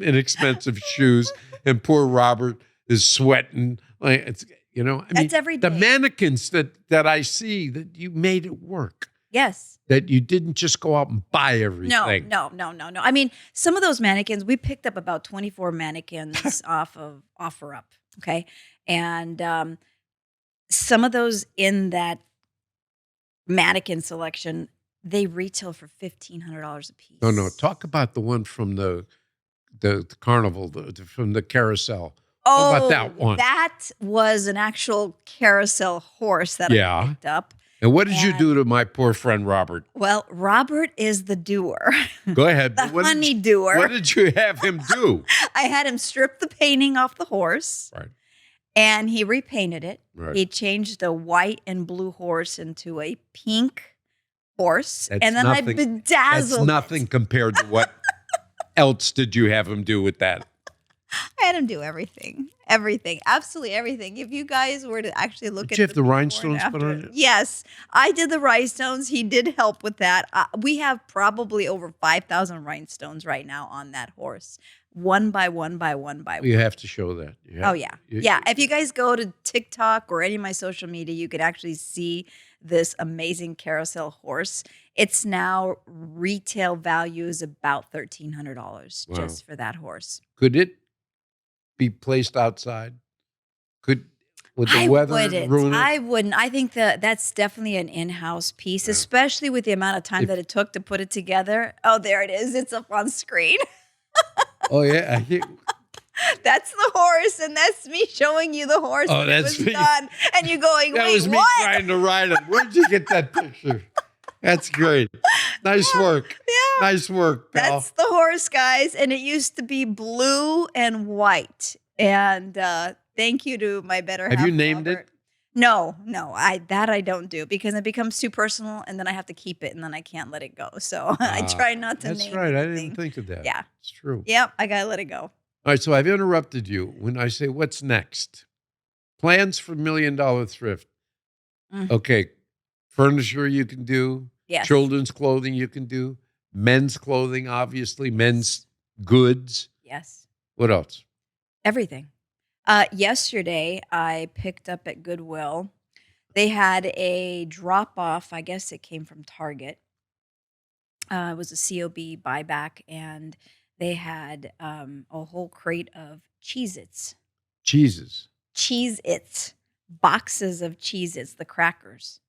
S2: inexpensive shoes, and poor Robert is sweating. Like it's
S1: That's every day.
S2: the mannequins that I see, that you made it work.
S1: Yes.
S2: That you didn't just go out and buy everything.
S1: No. I mean, some of those mannequins, we picked up about 24 mannequins off of OfferUp. Okay. And some of those in that mannequin selection, they retail for $1,500 a piece.
S2: No. Talk about the one from the carnival, from the carousel.
S1: Oh,
S2: How about that one?
S1: That was an actual carousel horse that I picked up.
S2: And what did you
S1: And-
S2: do to my poor friend Robert?
S1: Well, Robert is the doer,
S2: Go ahead.
S1: the honey doer.
S2: What did you have him do?
S1: I had him strip the painting off the horse.
S2: Right.
S1: And he repainted it.
S2: Right.
S1: He changed the white and blue horse into a pink horse.
S2: That's
S1: and then
S2: nothing-
S1: I bedazzled
S2: That's nothing compared to what else did you have him do with that?
S1: I had him do everything. Everything. Absolutely everything. If you guys were to actually look
S2: Did
S1: at
S2: you have the
S1: before and
S2: rhinestones put
S1: after-
S2: on it?
S1: Yes. I did the rhinestones. He did help with that. We have probably over 5,000 rhinestones right now on that horse. One by one by one by one.
S2: You have to show that.
S1: Oh, yeah. Yeah. If you guys go to TikTok or any of my social media, you could actually see this amazing carousel horse. It's now retail value is about $1,300
S2: Wow.
S1: just for that horse.
S2: Could it be placed outside? Would the
S1: I
S2: weather
S1: wouldn't.
S2: ruin it?
S1: I wouldn't. I think that's definitely an in-house piece, especially with the amount of time that it took to put it together. Oh, there it is. It's up on screen.
S2: Oh, yeah.
S1: That's the horse, and that's me showing you the horse.
S2: Oh,
S1: when
S2: that's
S1: it was
S2: me.
S1: done, and you going,
S2: That
S1: wait,
S2: was me
S1: what?
S2: trying to ride it. Where'd you get that picture? That's great. Nice work.
S1: Yeah.
S2: Nice work, pal.
S1: That's the horse, guys, and it used to be blue and white. And thank you to my better half.
S2: Have you named
S1: Robert.
S2: it?
S1: No, I don't do because it becomes too personal, and then I have to keep it, and then I can't let it go. So I try not to.
S2: That's
S1: name
S2: right. I
S1: anything.
S2: didn't think of that.
S1: Yeah.
S2: It's true.
S1: Yep, I gotta let it go.
S2: All right, so I've interrupted you when I say what's next. Plans for $1 million Thrift.
S1: Mm,
S2: Okay, furniture you can do,
S1: yes.
S2: children's clothing you can do, men's clothing, obviously,
S1: Yes.
S2: men's goods.
S1: Yes.
S2: What else?
S1: Everything. Yesterday, I picked up at Goodwill. They had a drop off. I guess it came from Target. It was a COB buyback, and they had a whole crate of Cheez Its.
S2: Cheeses.
S1: Cheez Its. Boxes of Cheez Its, the crackers.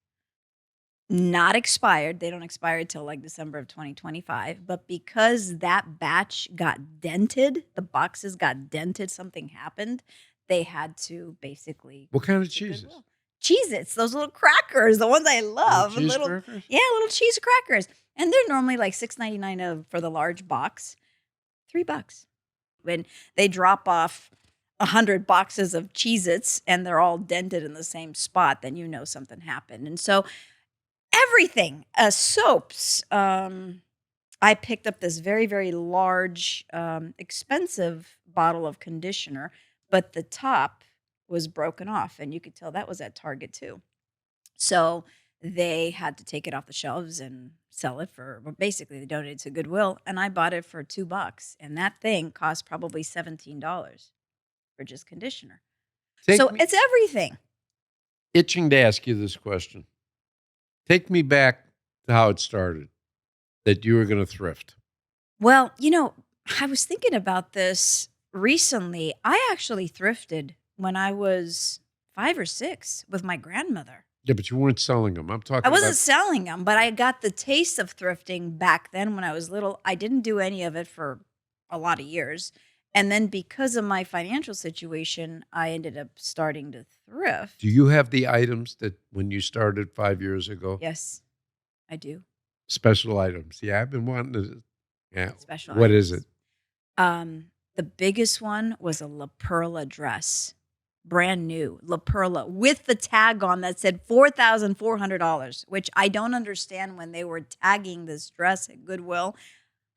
S1: Not expired. They don't expire until like December of 2025. But because that batch got dented, the boxes got dented, something happened, they had to basically
S2: What kind of
S1: to
S2: cheeses?
S1: Goodwill. Cheez Its, those little crackers, the ones I
S2: Little
S1: love.
S2: cheese
S1: Little,
S2: crackers?
S1: yeah, little cheese crackers. And they're normally like $6.99 for the large box, $3. When they drop off 100 boxes of Cheez Its and they're all dented in the same spot, then you know something happened. And so everything, soaps. I picked up this very, very large, expensive bottle of conditioner, but the top was broken off, and you could tell that was at Target too. So they had to take it off the shelves and sell it for, well, basically, they donated to Goodwill, and I bought it for $2, and that thing cost probably $17 for just conditioner.
S2: Take
S1: So
S2: me
S1: it's everything.
S2: itching to ask you this question. Take me back to how it started, that you were going to thrift.
S1: Well, I was thinking about this recently. I actually thrifted when I was 5 or 6 with my grandmother.
S2: Yeah, but you weren't selling them. I'm
S1: I
S2: talking
S1: wasn't
S2: about
S1: selling them, but I got the taste of thrifting back then when I was little. I didn't do any of it for a lot of years. And then because of my financial situation, I ended up starting to
S2: do
S1: thrift.
S2: you have the items that when you started 5 years ago?
S1: Yes, I do.
S2: Special items. Yeah, I've been wanting to. Yeah.
S1: Special
S2: What is it?
S1: items. The biggest one was a La Perla dress, brand new La Perla with the tag on that said $4,400, which I don't understand when they were tagging this dress at Goodwill.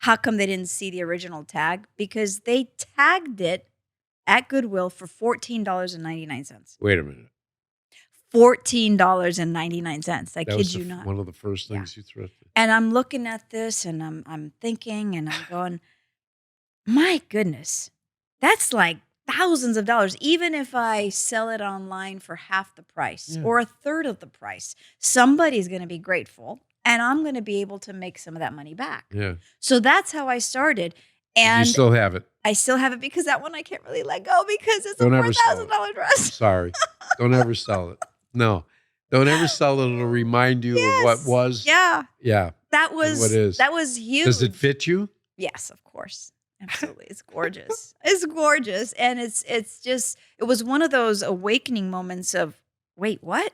S1: How come they didn't see the original tag? Because they tagged it at Goodwill for $14.99.
S2: Wait a minute.
S1: $14.99. I
S2: That was
S1: kid you not.
S2: one of the first
S1: Yeah.
S2: things you thrifted.
S1: And I'm looking at this and I'm thinking and I'm going, my goodness, that's like thousands of dollars. Even if I sell it online for half the price
S2: Yeah.
S1: or a third of the price, somebody's going to be grateful and I'm going to be able to make some of that money back.
S2: Yeah.
S1: So that's how I started.
S2: You
S1: And
S2: still have it.
S1: I still have it because that one I can't really let go because it's a
S2: Don't ever sell it.
S1: $4,000 dress.
S2: Sorry. Don't ever sell it. No. Don't ever sell it. It'll remind you of what
S1: Yes.
S2: was.
S1: Yeah.
S2: Yeah.
S1: That
S2: And what
S1: was
S2: is.
S1: that was huge.
S2: Does it fit you?
S1: Yes, of course. Absolutely. It's gorgeous. It's gorgeous. And it's just it was one of those awakening moments of, wait, what?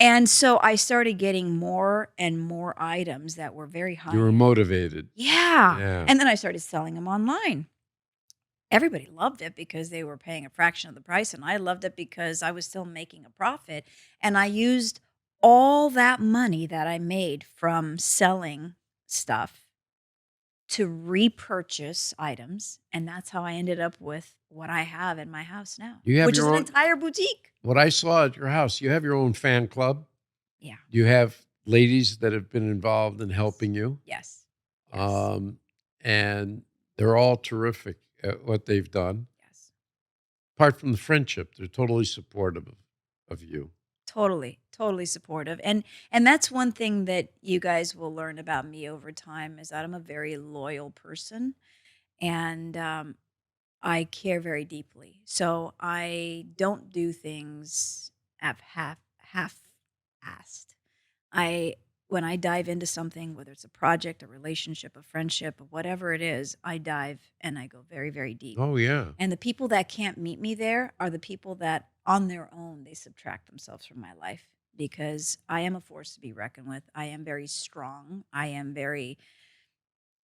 S1: And so I started getting more and more items that were very high
S2: You were
S1: end.
S2: motivated.
S1: Yeah.
S2: Yeah.
S1: And then I started selling them online. Everybody loved it because they were paying a fraction of the price. And I loved it because I was still making a profit. And I used all that money that I made from selling stuff to repurchase items, and that's how I ended up with what I have in my house now,
S2: You have
S1: which is
S2: your
S1: an
S2: own.
S1: entire boutique.
S2: What I saw at your house, you have your own fan club.
S1: Yeah.
S2: You have ladies that have been involved in
S1: Yes.
S2: helping you.
S1: Yes. Yes.
S2: And they're all terrific at what they've done.
S1: Yes.
S2: Apart from the friendship, they're totally supportive of you.
S1: Totally, totally supportive. And that's one thing that you guys will learn about me over time is that I'm a very loyal person and I care very deeply. So I don't do things half assed. I when I dive into something, whether it's a project, a relationship, a friendship, whatever it is, I dive and I go very, very deep.
S2: Oh, yeah.
S1: And the people that can't meet me there are the people that on their own they subtract themselves from my life because I am a force to be reckoned with. I am very strong. I am very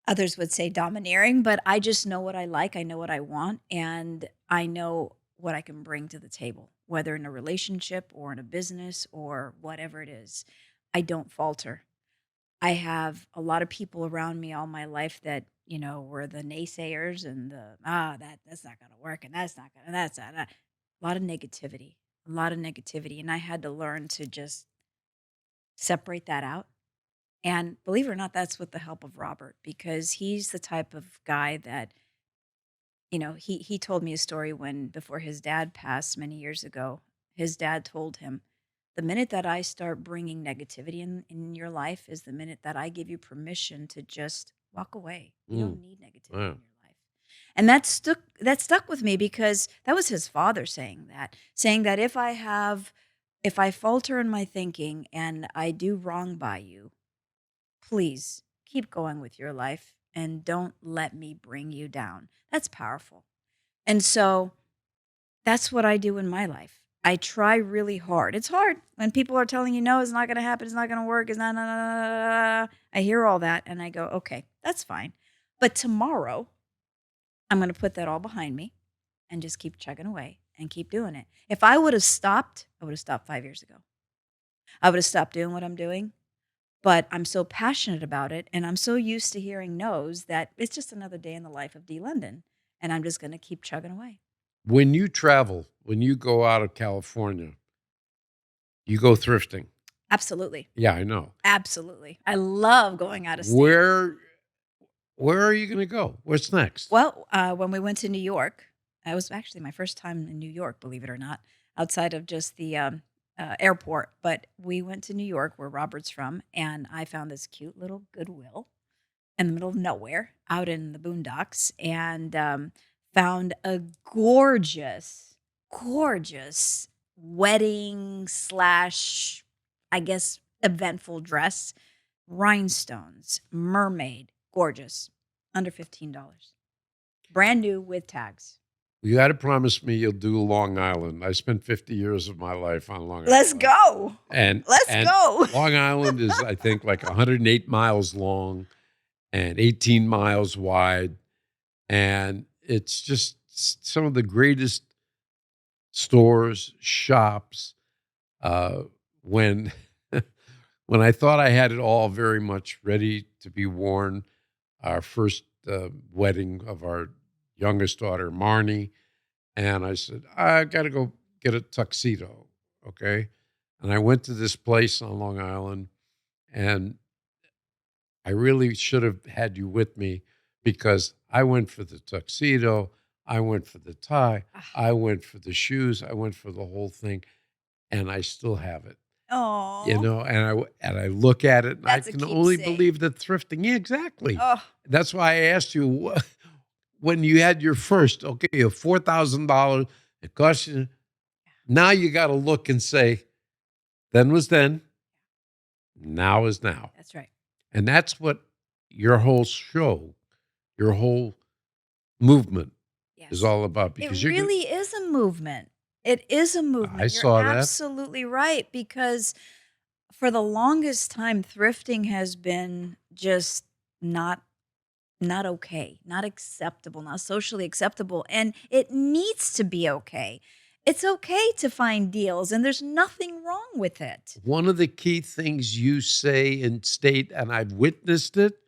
S1: others would say domineering, but I just know what I like, I know what I want, and I know what I can bring to the table, whether in a relationship or in a business or whatever it is. I don't falter. I have a lot of people around me all my life that, were the naysayers and that's not gonna work and that's not a lot of negativity, a lot of negativity. And I had to learn to just separate that out. And believe it or not, that's with the help of Robert, because he's the type of guy that, he told me a story when before his dad passed many years ago. His dad told him, "The minute that I start bringing negativity in your life is the minute that I give you permission to just walk away. You
S2: Mm,
S1: don't need negativity
S2: wow.
S1: in your life." And that stuck with me, because that was his father saying that if I falter in my thinking and I do wrong by you, please keep going with your life and don't let me bring you down. That's powerful. And so that's what I do in my life. I try really hard. It's hard when people are telling you, no, it's not going to happen. It's not going to work. It's not, no, no, no, no, no. I hear all that and I go, okay, that's fine. But tomorrow, I'm going to put that all behind me and just keep chugging away and keep doing it. If I would have stopped, I would have stopped 5 years ago. I would have stopped doing what I'm doing. But I'm so passionate about it and I'm so used to hearing no's that it's just another day in the life of D. London. And I'm just going to keep chugging away.
S2: When you travel, when you go out of California, you go thrifting.
S1: Absolutely.
S2: Yeah, I know.
S1: Absolutely. I love going out of state.
S2: Where are you going to go? What's next?
S1: Well, when we went to New York, it was actually my first time in New York, believe it or not, outside of just the airport. But we went to New York, where Robert's from, and I found this cute little Goodwill in the middle of nowhere out in the boondocks, and found a gorgeous, gorgeous wedding slash, I guess, eventful dress, rhinestones, mermaid, gorgeous, under $15. Brand new with tags.
S2: You got to promise me you'll do Long Island. I spent 50 years of my life on Long
S1: Let's
S2: Island.
S1: go.
S2: And
S1: Let's go.
S2: Long Island is, I think, like 108 miles long and 18 miles wide. And it's just some of the greatest stores, shops. Uh, when when I thought I had it all very much ready to be worn, our first wedding of our youngest daughter, Marnie, and I said, I got to go get a tuxedo, okay? And I went to this place on Long Island, and I really should have had you with me because I went for the tuxedo, I went for the tie, I went for the shoes, I went for the whole thing, and I still have it. You
S1: Oh,
S2: know, and I look at it, and I
S1: that's a
S2: can only
S1: keepsake.
S2: believe that thrifting. Yeah, exactly.
S1: Oh,
S2: That's why I asked you when you had your first. Okay, you have $4,000. It cost you. Now you got to look and say, then was then, now is now,
S1: that's right.
S2: and that's what your whole show, your whole movement is
S1: Yes.
S2: all about.
S1: It
S2: Because you're going.
S1: really is a movement. It is a
S2: I
S1: movement. You're
S2: saw that.
S1: absolutely right, because for the longest time, thrifting has been just not not okay, not acceptable, not socially acceptable, and it needs to be okay. It's okay to find deals, and there's nothing wrong with it.
S2: One of the key things you say and state, and I've witnessed it,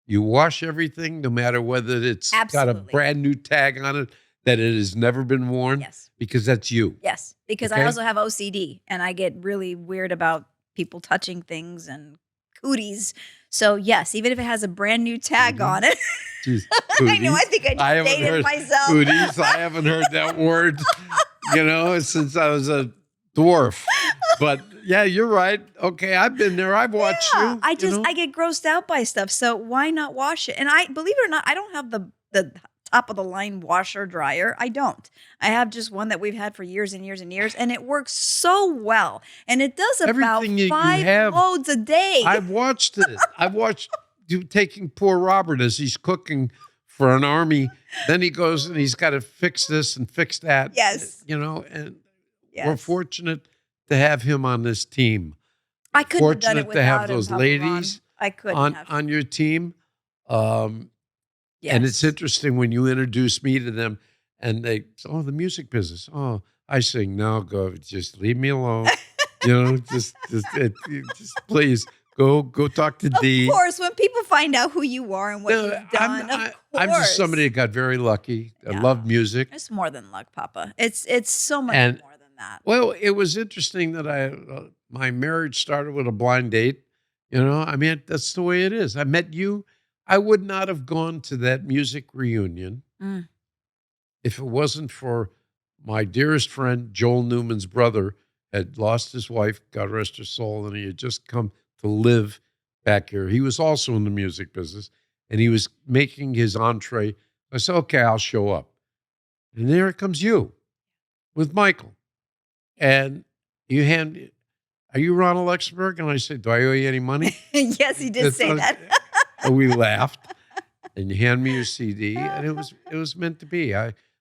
S2: you wash everything, no matter whether it's got a
S1: Absolutely.
S2: brand new tag on it that it has never been worn,
S1: Yes.
S2: because that's you.
S1: Yes, because I
S2: Okay?
S1: also have OCD, and I get really weird about people touching things and cooties. So, yes, even if it has a brand new tag on
S2: Cooties?
S1: it.
S2: Jeez,
S1: I know, I
S2: cooties.
S1: think I
S2: I
S1: just
S2: haven't
S1: dated
S2: heard
S1: myself.
S2: cooties. I haven't heard that word, since I was a dwarf. But yeah, you're right. Okay, I've been there. I've watched
S1: Yeah,
S2: you,
S1: I get grossed out by stuff, so why not wash it? And I believe it or not, I don't have the top of the line washer dryer. I don't. I have just one that we've had for years and years and years, and it works so well. And it does about
S2: everything you
S1: 5
S2: have.
S1: loads a day.
S2: I've watched it. I've watched you taking poor Robert as he's cooking for an army. Then he goes and he's got to fix this and fix that.
S1: Yes.
S2: And we're
S1: Yes.
S2: fortunate to have him on this team.
S1: I couldn't have done it
S2: Fortunate to have
S1: without him,
S2: those
S1: Papa Ron.
S2: ladies
S1: I couldn't have.
S2: on your team. And it's
S1: Yes.
S2: interesting when you introduce me to them and they, oh, the music business. Oh, I sing, no, go, just leave me alone. Just please Go talk to
S1: Of
S2: D.
S1: course, when people find out who you are and what
S2: No,
S1: you've done, of
S2: I'm just somebody
S1: course.
S2: that got very lucky. I love
S1: Yeah.
S2: music,
S1: It's more than luck, Papa. It's so much
S2: and
S1: more than that.
S2: well, it was interesting that my marriage started with a blind date. You know, I mean, that's the way it is. I met you. I would not have gone to that music reunion
S1: Mm.
S2: if it wasn't for my dearest friend Joel Newman's brother had lost his wife, God rest her soul, and he had just come to live back here. He was also in the music business, and he was making his entree. I said, "Okay, I'll show up." And there comes you with Michael, and you hand. Are you Ron Alexenburg? And I said, "Do I owe you any money?"
S1: Yes, he did say that.
S2: And we laughed. And you hand me your CD, and it was meant to be.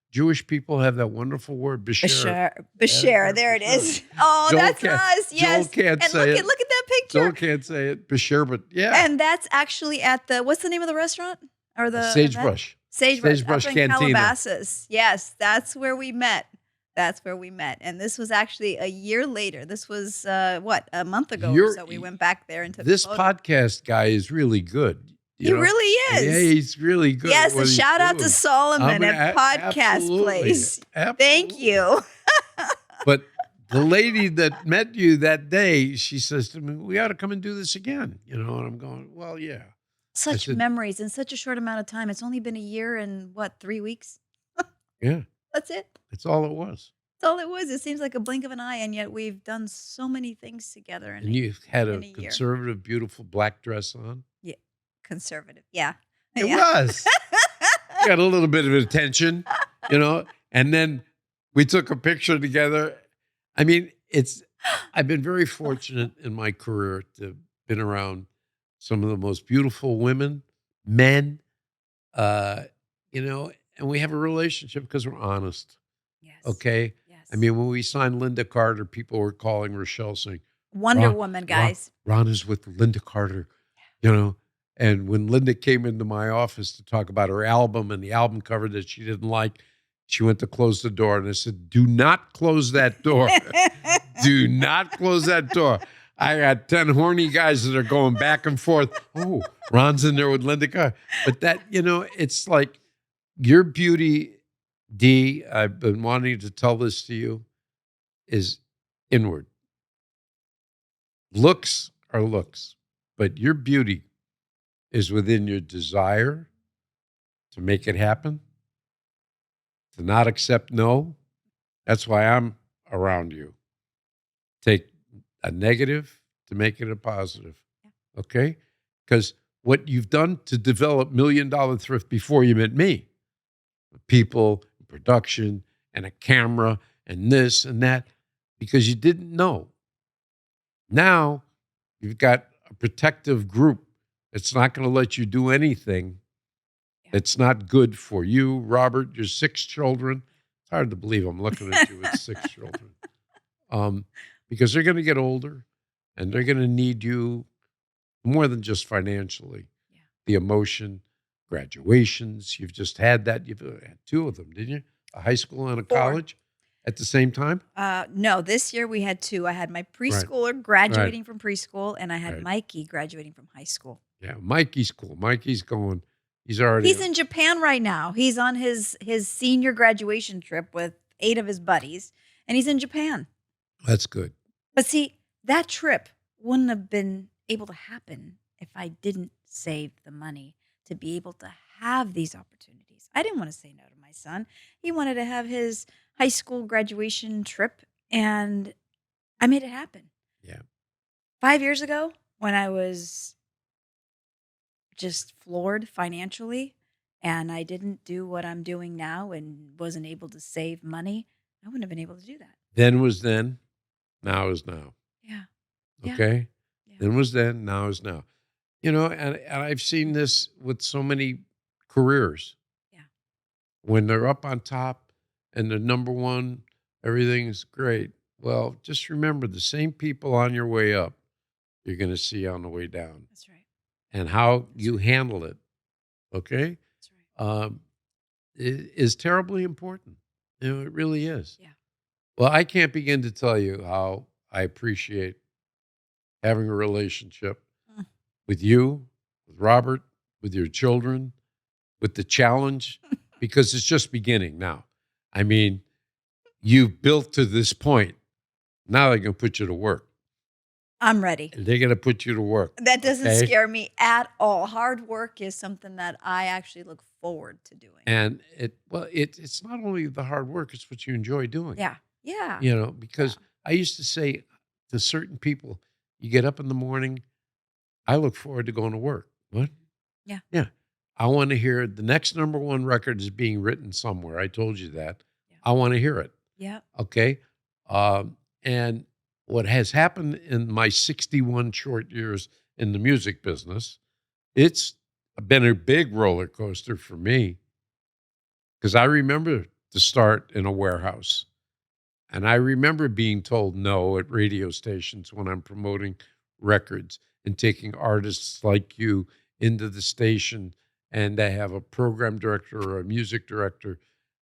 S2: Jewish people have that wonderful word, Bashir.
S1: Bashir. Bashir. There it is. Oh,
S2: Joel
S1: that's
S2: can't,
S1: us.
S2: Joel
S1: Yes.
S2: can't
S1: And
S2: say it.
S1: look at that
S2: Joel
S1: picture.
S2: can't say it, Bashir, but yeah,
S1: And that's actually at the what's the name of the restaurant or the event?
S2: Sagebrush,
S1: Sagebrush up in
S2: Cantina.
S1: Calabasas. Yes, that's where we met. That's where we met. And this was actually a year later. This was what, a month ago or so. We went back there and took
S2: This
S1: photos.
S2: podcast guy is really good.
S1: He really
S2: Yeah,
S1: is.
S2: he's really good.
S1: Yes,
S2: at what
S1: a
S2: he's
S1: shout out to
S2: doing.
S1: Solomon at Podcast
S2: Absolutely.
S1: Place. Thank
S2: Absolutely.
S1: you.
S2: But the lady that met you that day, she says to me, "We ought to come and do this again." And I'm going, "Well, yeah."
S1: Such
S2: said-
S1: memories in such a short amount of time. It's only been a year and what, 3 weeks?
S2: Yeah,
S1: That's it.
S2: that's all it was.
S1: That's all it was. It seems like a blink of an eye, and yet we've done so many things together
S2: And you had a
S1: in a year.
S2: conservative, beautiful black dress on.
S1: Yeah, conservative. Yeah,
S2: It
S1: yeah.
S2: was. Got a little bit of attention, and then we took a picture together. I mean, I've been very fortunate in my career to have been around some of the most beautiful women, men, and we have a relationship because we're honest.
S1: Yes.
S2: Okay.
S1: Yes.
S2: I mean, when we signed Linda Carter, people were calling Rochelle saying,
S1: Wonder
S2: Ron-
S1: Woman, guys.
S2: Ron is with Linda Carter, And when Linda came into my office to talk about her album and the album cover that she didn't like, she went to close the door. And I said, "Do not close that door. Do not close that door." I got 10 horny guys that are going back and forth. Oh, Ron's in there with Linda Carter. But that, it's like your beauty, D, I've been wanting to tell this to you, is inward. Looks are looks, but your beauty is within your desire to make it happen, to not accept no. That's why I'm around you. Take a negative to make it a positive. Okay? Because what you've done to develop $1 Million Thrift before you met me, people, production, and a camera, and this and that, because you didn't know. Now you've got a protective group that's not going to let you do anything that's not good for you, Robert, your 6 children. It's hard to believe I'm looking at you with 6 children. Because they're going to get older and they're going to need you more than just financially.
S1: Yeah.
S2: The emotion, graduations. You've just had that. You've had 2 of them, didn't you? A high school and a
S1: 4.
S2: college at the same time?
S1: No, this year we had 2. I had my preschooler graduating from preschool, and I had Mikey graduating from high school.
S2: Yeah, Mikey's cool. Mikey's going. He's already.
S1: He's in Japan right now. He's on his senior graduation trip with 8 of his buddies, and he's in Japan.
S2: That's good.
S1: But see, that trip wouldn't have been able to happen if I didn't save the money to be able to have these opportunities. I didn't want to say no to my son. He wanted to have his high school graduation trip, and I made it happen.
S2: Yeah.
S1: 5 years ago, when I was just floored financially and I didn't do what I'm doing now and wasn't able to save money, I wouldn't have been able to do that.
S2: Then was then, now is now.
S1: Yeah.
S2: Okay?
S1: Yeah.
S2: Then was then, now is now. And I've seen this with so many careers.
S1: Yeah.
S2: When they're up on top and they're number one, everything's great. Well, just remember the same people on your way up, you're going to see on the way down.
S1: That's right.
S2: And how you handle it, okay,
S1: That's right.
S2: is terribly important. It really is.
S1: Yeah.
S2: Well, I can't begin to tell you how I appreciate having a relationship. with you, with Robert, with your children, with the challenge, because it's just beginning now. I mean, you've built to this point. Now they're going to put you to work.
S1: I'm ready.
S2: They're going to put you to work.
S1: That doesn't
S2: Okay?
S1: scare me at all. Hard work is something that I actually look forward to doing.
S2: And it's not only the hard work, it's what you enjoy doing.
S1: Yeah. Yeah.
S2: You know, because I used to say to certain people, you get up in the morning, I look forward to going to work. What?
S1: Yeah.
S2: Yeah. I want to hear the next number one record is being written somewhere. I told you that.
S1: Yeah.
S2: I want to hear it.
S1: Yeah.
S2: Okay. And what has happened in my 61 short years in the music business, it's been a big roller coaster for me, because I remember the start in a warehouse. And I remember being told no at radio stations when I'm promoting records and taking artists like you into the station, and they have a program director or a music director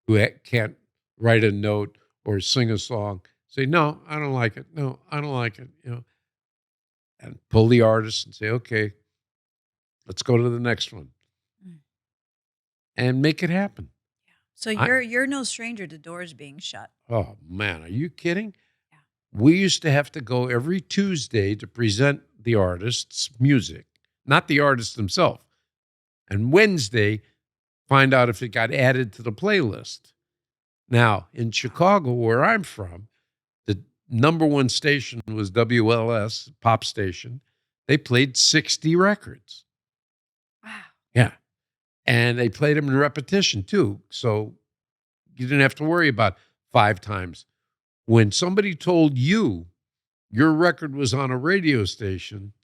S2: who can't write a note or sing a song. Say, no, I don't like it. No, I don't like it. You know, and pull the artist and say, okay, let's go to the next one
S1: Mm.
S2: and make it happen.
S1: So you're no stranger to doors being shut.
S2: Oh man, are you kidding?
S1: Yeah.
S2: We used to have to go every Tuesday to present the artist's music, not the artist himself. And Wednesday, find out if it got added to the playlist. Now, in Chicago, where I'm from, the number one station was WLS, pop station. They played 60 records.
S1: Wow.
S2: Yeah. And they played them in repetition too. So you didn't have to worry about 5 times. When somebody told you your record was on a radio station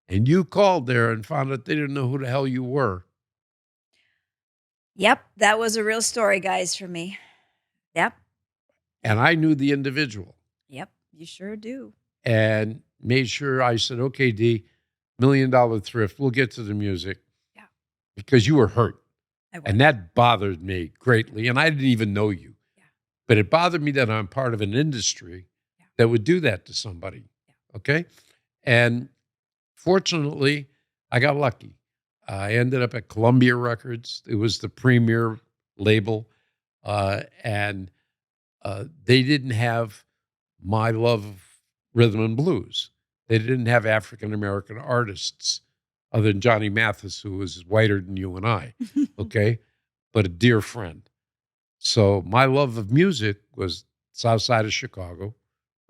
S2: and you called there and found out they didn't know who the hell you were.
S1: Yep. That was a real story, guys, for me. Yep.
S2: And I knew the individual
S1: Yep. You sure do.
S2: and made sure I said, okay, D, $1 Million Thrift, we'll get to the music.
S1: Yeah.
S2: Because you were hurt.
S1: I was.
S2: And that bothered me greatly. And I didn't even know you.
S1: Yeah.
S2: But it bothered me that I'm part of an industry that would do that to somebody.
S1: Yeah.
S2: Okay. And fortunately, I got lucky. I ended up at Columbia Records. It was the premier label. And they didn't have my love of rhythm and blues. They didn't have African-American artists other than Johnny Mathis, who was whiter than you and I, okay, but a dear friend. So my love of music was south side of Chicago,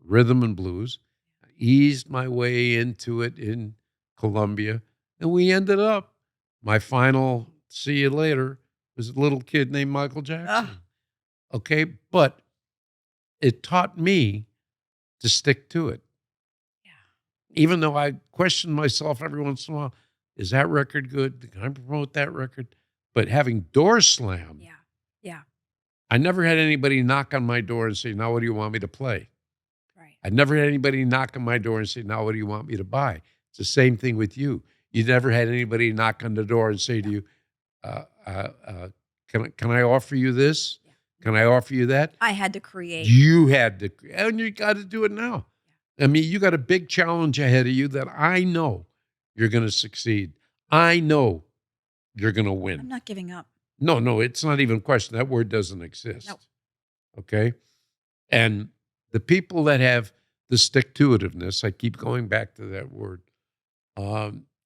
S2: rhythm and blues. I eased my way into it in Columbia, and we ended up, my final see you later was a little kid named Michael Jackson. Okay, but it taught me to stick to it. Even though I question myself every once in a while, is that record good? Can I promote that record? But having doors slammed,
S1: Yeah. Yeah.
S2: I never had anybody knock on my door and say, now what do you want me to play?
S1: Right.
S2: I never had anybody knock on my door and say, now what do you want me to buy? It's the same thing with you. You never had anybody knock on the door and say to you, can I offer you this?
S1: Yeah.
S2: Can I offer you that?
S1: I had to create.
S2: You had to, and you got to do it now. I mean, you got a big challenge ahead of you that I know you're going to succeed. I know you're going to win.
S1: I'm not giving up.
S2: No, it's not even a question. That word doesn't exist.
S1: No.
S2: Okay? And the people that have the stick-to-itiveness, I keep going back to that word,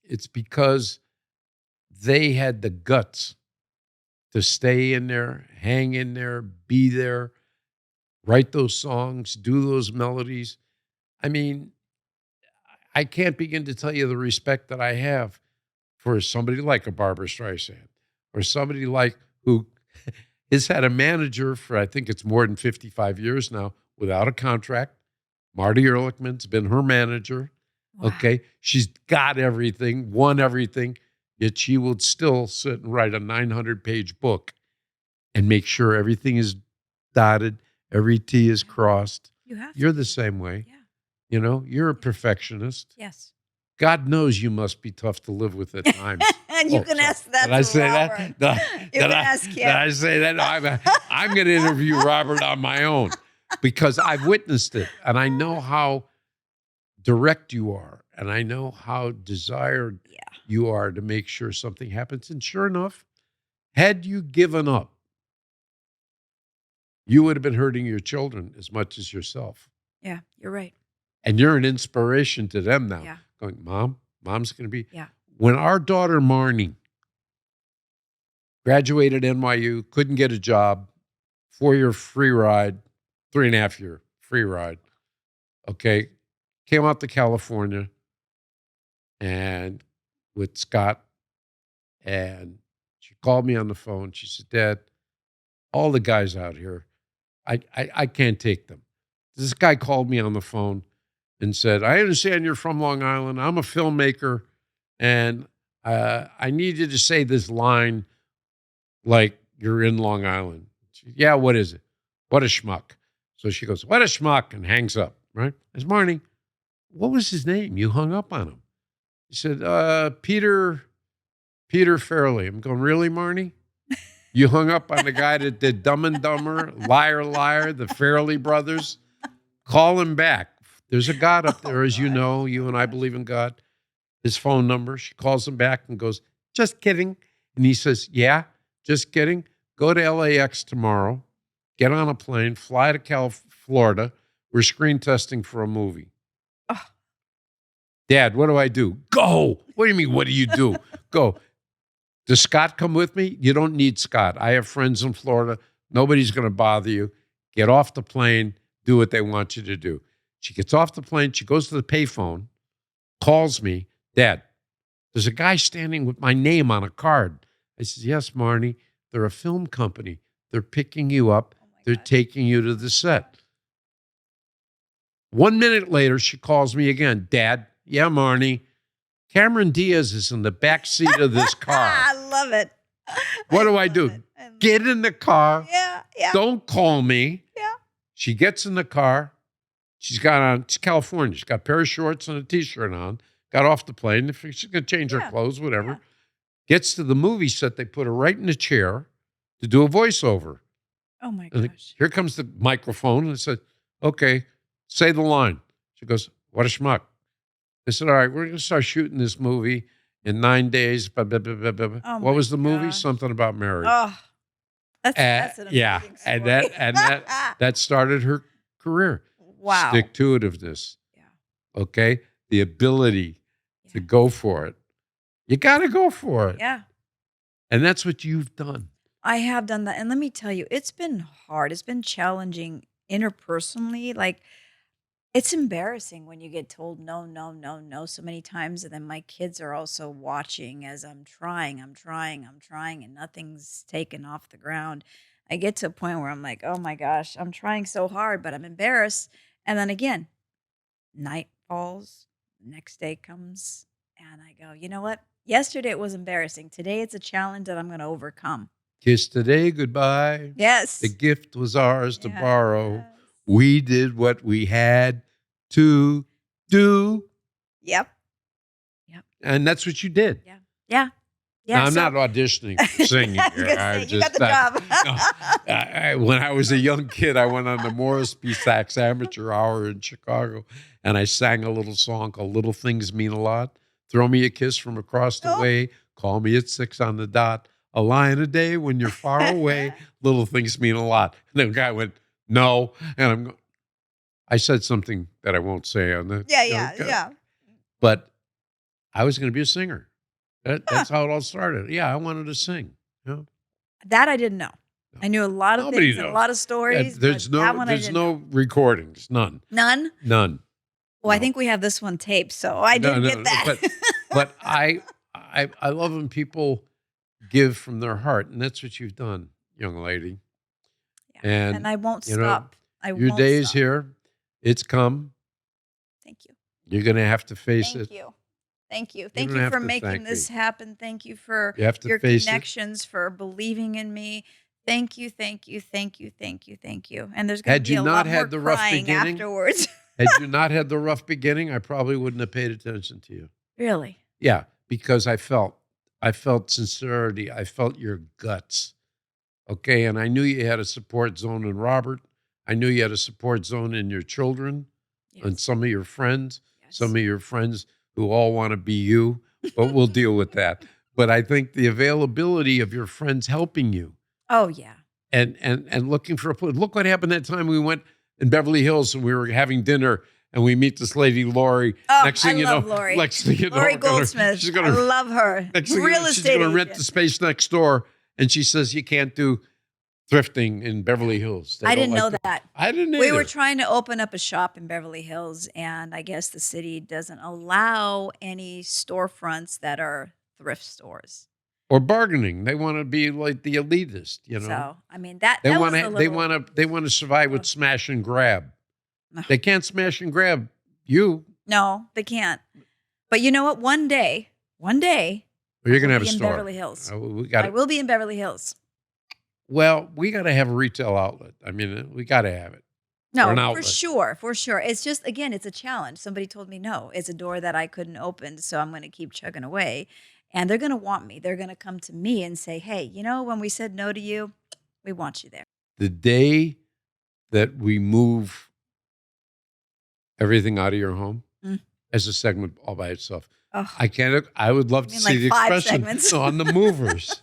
S2: it's because they had the guts to stay in there, hang in there, be there, write those songs, do those melodies. I mean, I can't begin to tell you the respect that I have for somebody like a Barbara Streisand or somebody like who has had a manager for, I think it's more than 55 years now, without a contract. Marty Ehrlichman's been her manager.
S1: Wow.
S2: Okay. She's got everything, won everything, yet she will still sit and write a 900-page book and make sure everything is dotted, every T is crossed.
S1: You have to.
S2: You're the same way.
S1: Yeah.
S2: You know, you're a perfectionist.
S1: Yes.
S2: God knows you must be tough to live with at times.
S1: And you can
S2: sorry.
S1: ask that
S2: Did I
S1: to
S2: say
S1: Robert.
S2: that?
S1: You can ask him.
S2: Did I say that? No, I'm going to interview Robert on my own because I've witnessed it and I know how direct you are and I know how desired
S1: Yeah.
S2: you are to make sure something happens. And sure enough, had you given up, you would have been hurting your children as much as yourself.
S1: Yeah, you're right.
S2: And you're an inspiration to them now,
S1: Yeah.
S2: going, mom's going to be.
S1: Yeah.
S2: When our daughter Marnie graduated NYU, couldn't get a job, 4-year free ride, 3.5-year free ride. Okay. Came out to California and with Scott, and she called me on the phone. She said, Dad, all the guys out here, I can't take them. This guy called me on the phone and said, I understand you're from Long Island. I'm a filmmaker, and I need you to say this line like you're in Long Island. Yeah, what is it? What a schmuck. So she goes, what a schmuck, and hangs up, right? I said, Marnie, what was his name? You hung up on him. He said, Peter Farrelly. I'm going, really, Marnie? You hung up on the guy that did Dumb and Dumber, Liar, Liar, the Farrelly brothers? Call him back. There's a God up there, as you know. You and I believe in God. His phone number. She calls him back and goes, just kidding. And he says, yeah, just kidding. Go to LAX tomorrow. Get on a plane. Fly to Florida. We're screen testing for a movie.
S1: Oh.
S2: Dad, what do I do? Go. What do you mean, what do you do? Go. Does Scott come with me? You don't need Scott. I have friends in Florida. Nobody's going to bother you. Get off the plane. Do what they want you to do. She gets off the plane. She goes to the payphone, calls me. Dad, there's a guy standing with my name on a card. I said, yes, Marnie. They're a film company. They're picking you up. They're taking you to the set. 1 minute later, she calls me again. Dad, yeah, Marnie. Cameron Diaz is in the back seat of this car.
S1: I love it.
S2: What do I do? Get in the car.
S1: Yeah, yeah.
S2: Don't call me.
S1: Yeah.
S2: She gets in the car. She's California. She's got a pair of shorts and a T-shirt on. Got off the plane. She's going to change her clothes, whatever.
S1: Yeah.
S2: Gets to the movie set. They put her right in a chair to do a voiceover.
S1: Oh, my
S2: And
S1: gosh.
S2: here comes the microphone. And I said, okay, say the line. She goes, what a schmuck. I said, all right, we're going to start shooting this movie in 9 days. Blah, blah, blah, blah, blah.
S1: Oh,
S2: what
S1: my
S2: was the movie?
S1: gosh.
S2: Something about Mary.
S1: Oh, that's an amazing story.
S2: And that started her career.
S1: Wow.
S2: Stick-to-itiveness.
S1: Yeah.
S2: Okay? The ability to go for it. You got to go for it.
S1: Yeah.
S2: And that's what you've done.
S1: I have done that. And let me tell you, it's been hard. It's been challenging interpersonally. Like, it's embarrassing when you get told no, no, no, no so many times. And then my kids are also watching as I'm trying, and nothing's taken off the ground. I get to a point where I'm like, oh my gosh, I'm trying so hard, but I'm embarrassed. And then again, night falls, next day comes, and I go, you know what? Yesterday it was embarrassing. Today it's a challenge that I'm going to overcome.
S2: Kiss today, goodbye.
S1: Yes.
S2: The gift was ours to borrow.
S1: Yes.
S2: We did what we had to do.
S1: Yep.
S2: And that's what you did.
S1: Yeah. Yeah. Yeah.
S2: Now, I'm not auditioning for singing
S1: I was
S2: here.
S1: gonna say, you got the job.
S2: When I was a young kid, I went on the Morris B. Sachs Amateur Hour in Chicago, and I sang a little song called Little Things Mean a Lot. Throw me a kiss from across the way. Call me at 6 on the dot. A line a day when you're far away. Little things mean a lot. And the guy went, no. And I said something that I won't say on the.
S1: Yeah.
S2: But I was going to be a singer. That's how it all started. Yeah, I wanted to sing. You know?
S1: That I didn't know. I knew a lot of things and a lot of stories.
S2: There's no recordings. None.
S1: None?
S2: None.
S1: Well, I think we have this one taped, so I didn't get that.
S2: But I love when people give from their heart, and that's what you've done, young lady.
S1: Yeah. And I won't stop.
S2: Your day's here. It's come.
S1: Thank you.
S2: You're going to have to face it.
S1: Thank you. Thank you for making this happen. Thank you for your connections, for believing in me. Thank you. And there's going to be a lot more crying afterwards.
S2: Had you not had the rough beginning, I probably wouldn't have paid attention to you.
S1: Really?
S2: Yeah, because I felt sincerity. I felt your guts. Okay, and I knew you had a support zone in Robert. I knew you had a support zone in your children and some of your friends. Yes. Some of your friends who all want to be you, but we'll deal with that. But I think the availability of your friends helping you
S1: Oh, yeah.
S2: and looking for a place. Look what happened that time we went in Beverly Hills and we were having dinner and we meet this lady Lori.
S1: Oh, I love Lori.
S2: Next thing you know,
S1: Lori Goldsmith.
S2: she's
S1: I
S2: gonna
S1: love her.
S2: next thing you
S1: Real
S2: know, she's
S1: estate
S2: gonna rent the
S1: agent.
S2: space next door, and she says you can't do thrifting in Beverly Hills. They
S1: I
S2: don't
S1: didn't
S2: like
S1: know
S2: the-
S1: that.
S2: I didn't
S1: We were
S2: either.
S1: trying to open up a shop in Beverly Hills, and I guess the city doesn't allow any storefronts that are thrift stores.
S2: Or bargaining. They want to be like the elitist, you know.
S1: So, I mean, that
S2: They
S1: that
S2: want
S1: was
S2: to
S1: a
S2: they
S1: little
S2: want to they want to survive with
S1: Ugh.
S2: smash and grab.
S1: Ugh.
S2: They can't smash and grab you,
S1: No, they can't. But you know what? One day,
S2: or you're gonna
S1: will
S2: have a
S1: be in
S2: store.
S1: Beverly Hills.
S2: We
S1: I
S2: got
S1: will be in Beverly Hills.
S2: Well, we got to have a retail outlet. I mean, we got to have it. Or an
S1: No,
S2: outlet.
S1: for sure. It's just, again, it's a challenge. Somebody told me, no, it's a door that I couldn't open, so I'm going to keep chugging away. And they're going to want me. They're going to come to me and say, hey, you know, when we said no to you, we want you there.
S2: The day that we move everything out of your home
S1: Mm.
S2: as a segment all by itself,
S1: Oh,
S2: I would love to
S1: mean
S2: see
S1: like
S2: the
S1: 5
S2: expression
S1: segments?
S2: on the movers.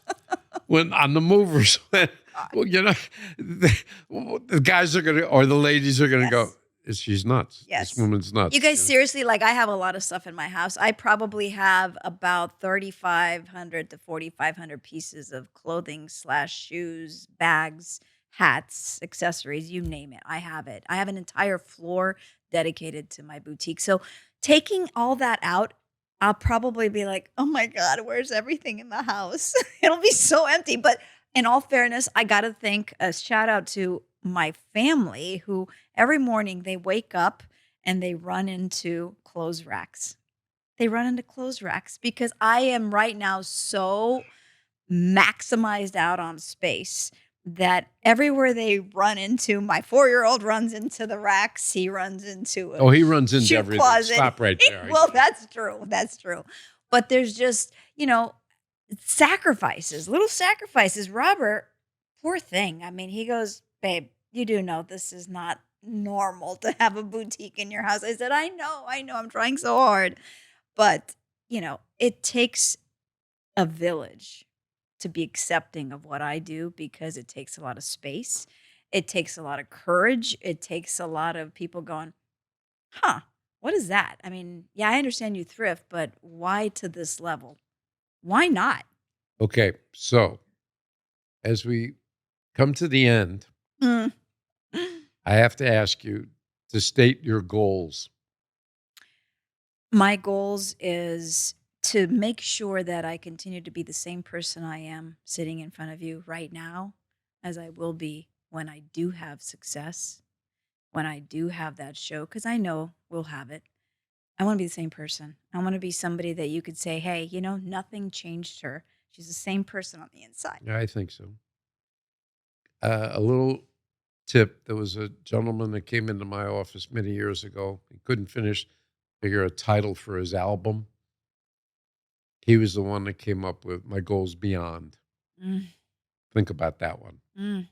S2: When on the movers, when,
S1: God.
S2: well, you know, the guys are gonna or the ladies are gonna go. She's nuts.
S1: Yes.
S2: This woman's nuts.
S1: You guys,
S2: know?
S1: seriously, like, I have a lot of stuff in my house. I probably have about 3,500 to 4,500 pieces of clothing / shoes, bags, hats, accessories, you name it. I have it. I have an entire floor dedicated to my boutique. So taking all that out, I'll probably be like, oh my God, where's everything in the house? It'll be so empty. But in all fairness, I got to thank a shout out to my family who every morning they wake up and they run into clothes racks. They run into clothes racks because I am right now so maximized out on space that everywhere they run into, my 4-year-old runs into the racks. He runs into
S2: Oh, he runs into
S1: shoe
S2: everything.
S1: closet.
S2: Stop right there.
S1: Well, that's true. That's true. But there's just, sacrifices, little sacrifices. Robert, poor thing. I mean, he goes, babe, you do know this is not normal to have a boutique in your house. I said, I know. I'm trying so hard. But, it takes a village to be accepting of what I do because it takes a lot of space. It takes a lot of courage. It takes a lot of people going, huh, what is that? I mean, yeah, I understand you thrift, but why to this level? Why not?
S2: Okay, so as we come to the end,
S1: Mm.
S2: I have to ask you to state your goals.
S1: My goals is to make sure that I continue to be the same person I am sitting in front of you right now as I will be when I do have success, when I do have that show, because I know we'll have it. I want to be the same person. I want to be somebody that you could say, hey, nothing changed her. She's the same person on the inside.
S2: Yeah, I think so. A little tip: there was a gentleman that came into my office many years ago. He couldn't figure a title for his album. He was the one that came up with "My Goals Beyond."
S1: Mm,
S2: Think about that one.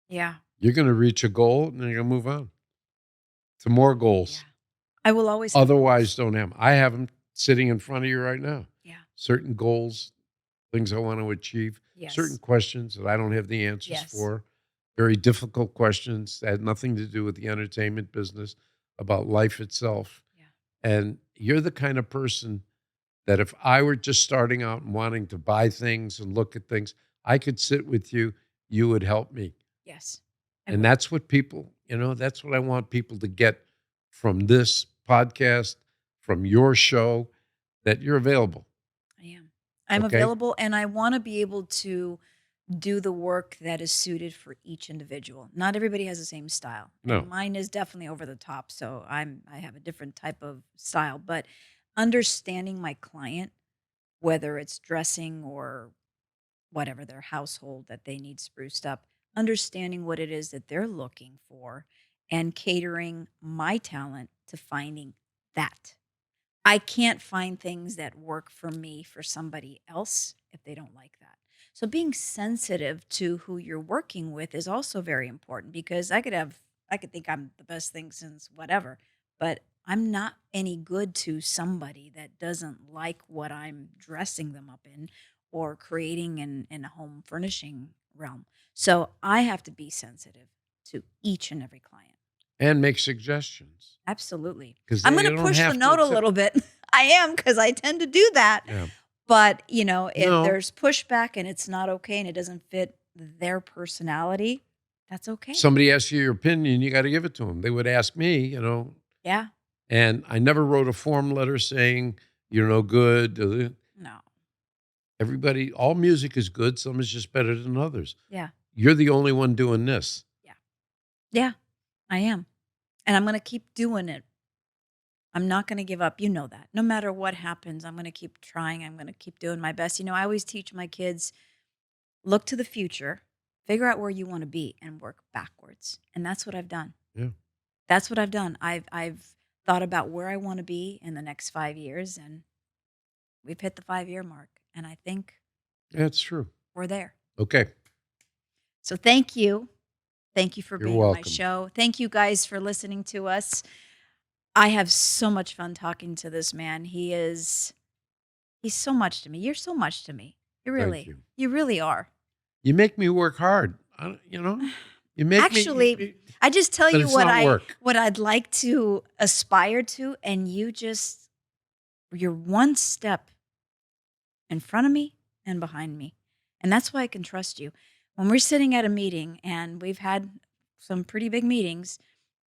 S1: yeah.
S2: You're going to reach a goal, and then you're going to move on to more goals.
S1: Yeah. I will always have
S2: Otherwise,
S1: goals.
S2: don't have them. I have them sitting in front of you right now.
S1: Yeah.
S2: Certain goals, things I want to achieve,
S1: Yes.
S2: certain questions that I don't have the answers
S1: Yes.
S2: for, very difficult questions that had nothing to do with the entertainment business, about life itself.
S1: Yeah.
S2: And you're the kind of person that if I were just starting out and wanting to buy things and look at things, I could sit with you, you would help me.
S1: Yes.
S2: And that's what people, that's what I want people to get from this podcast, from your show, that you're available.
S1: I am. I'm
S2: Okay.
S1: available, and I want to be able to do the work that is suited for each individual. Not everybody has the same style.
S2: No.
S1: And mine is definitely over the top, so I have a different type of style, but understanding my client, whether it's dressing or whatever their household that they need spruced up, understanding what it is that they're looking for and catering my talent to finding that. I can't find things that work for me for somebody else if they don't like that. So being sensitive to who you're working with is also very important because I could think I'm the best thing since whatever, but I'm not any good to somebody that doesn't like what I'm dressing them up in or creating in a home furnishing realm. So I have to be sensitive to each and every client.
S2: And make suggestions
S1: Absolutely.
S2: because
S1: I'm
S2: they
S1: gonna
S2: don't
S1: push the
S2: have to
S1: note a
S2: accept.
S1: little bit. I am, because I tend to do that.
S2: Yeah.
S1: But, if
S2: No,
S1: there's pushback and it's not okay and it doesn't fit their personality, that's okay.
S2: somebody asks you your opinion, you got to give it to them. They would ask me.
S1: Yeah.
S2: And I never wrote a form letter saying you're no good.
S1: No.
S2: Everybody, all music is good. Some is just better than others.
S1: Yeah.
S2: You're the only one doing this.
S1: Yeah. Yeah, I am. And I'm gonna keep doing it. I'm not gonna give up. You know that. No matter what happens, I'm gonna keep trying. I'm gonna keep doing my best. I always teach my kids, look to the future, figure out where you want to be and work backwards. And that's what I've done.
S2: Yeah,
S1: That's what I've done. I've thought about where I want to be in the next 5 years, and we've hit the 5-year mark, and I think
S2: that's true.
S1: we're there.
S2: Okay.
S1: So thank you. Thank you for
S2: You're
S1: being on my
S2: welcome.
S1: show. Thank you guys for listening to us. I have so much fun talking to this man. He's so much to me. You're so much to me.
S2: Thank you.
S1: You really are.
S2: You make me work hard. You make
S1: Actually,
S2: me,
S1: I just tell
S2: but
S1: you
S2: it's not work.
S1: what I'd like to aspire to, and you're one step in front of me and behind me. And that's why I can trust you. When we're sitting at a meeting, and we've had some pretty big meetings,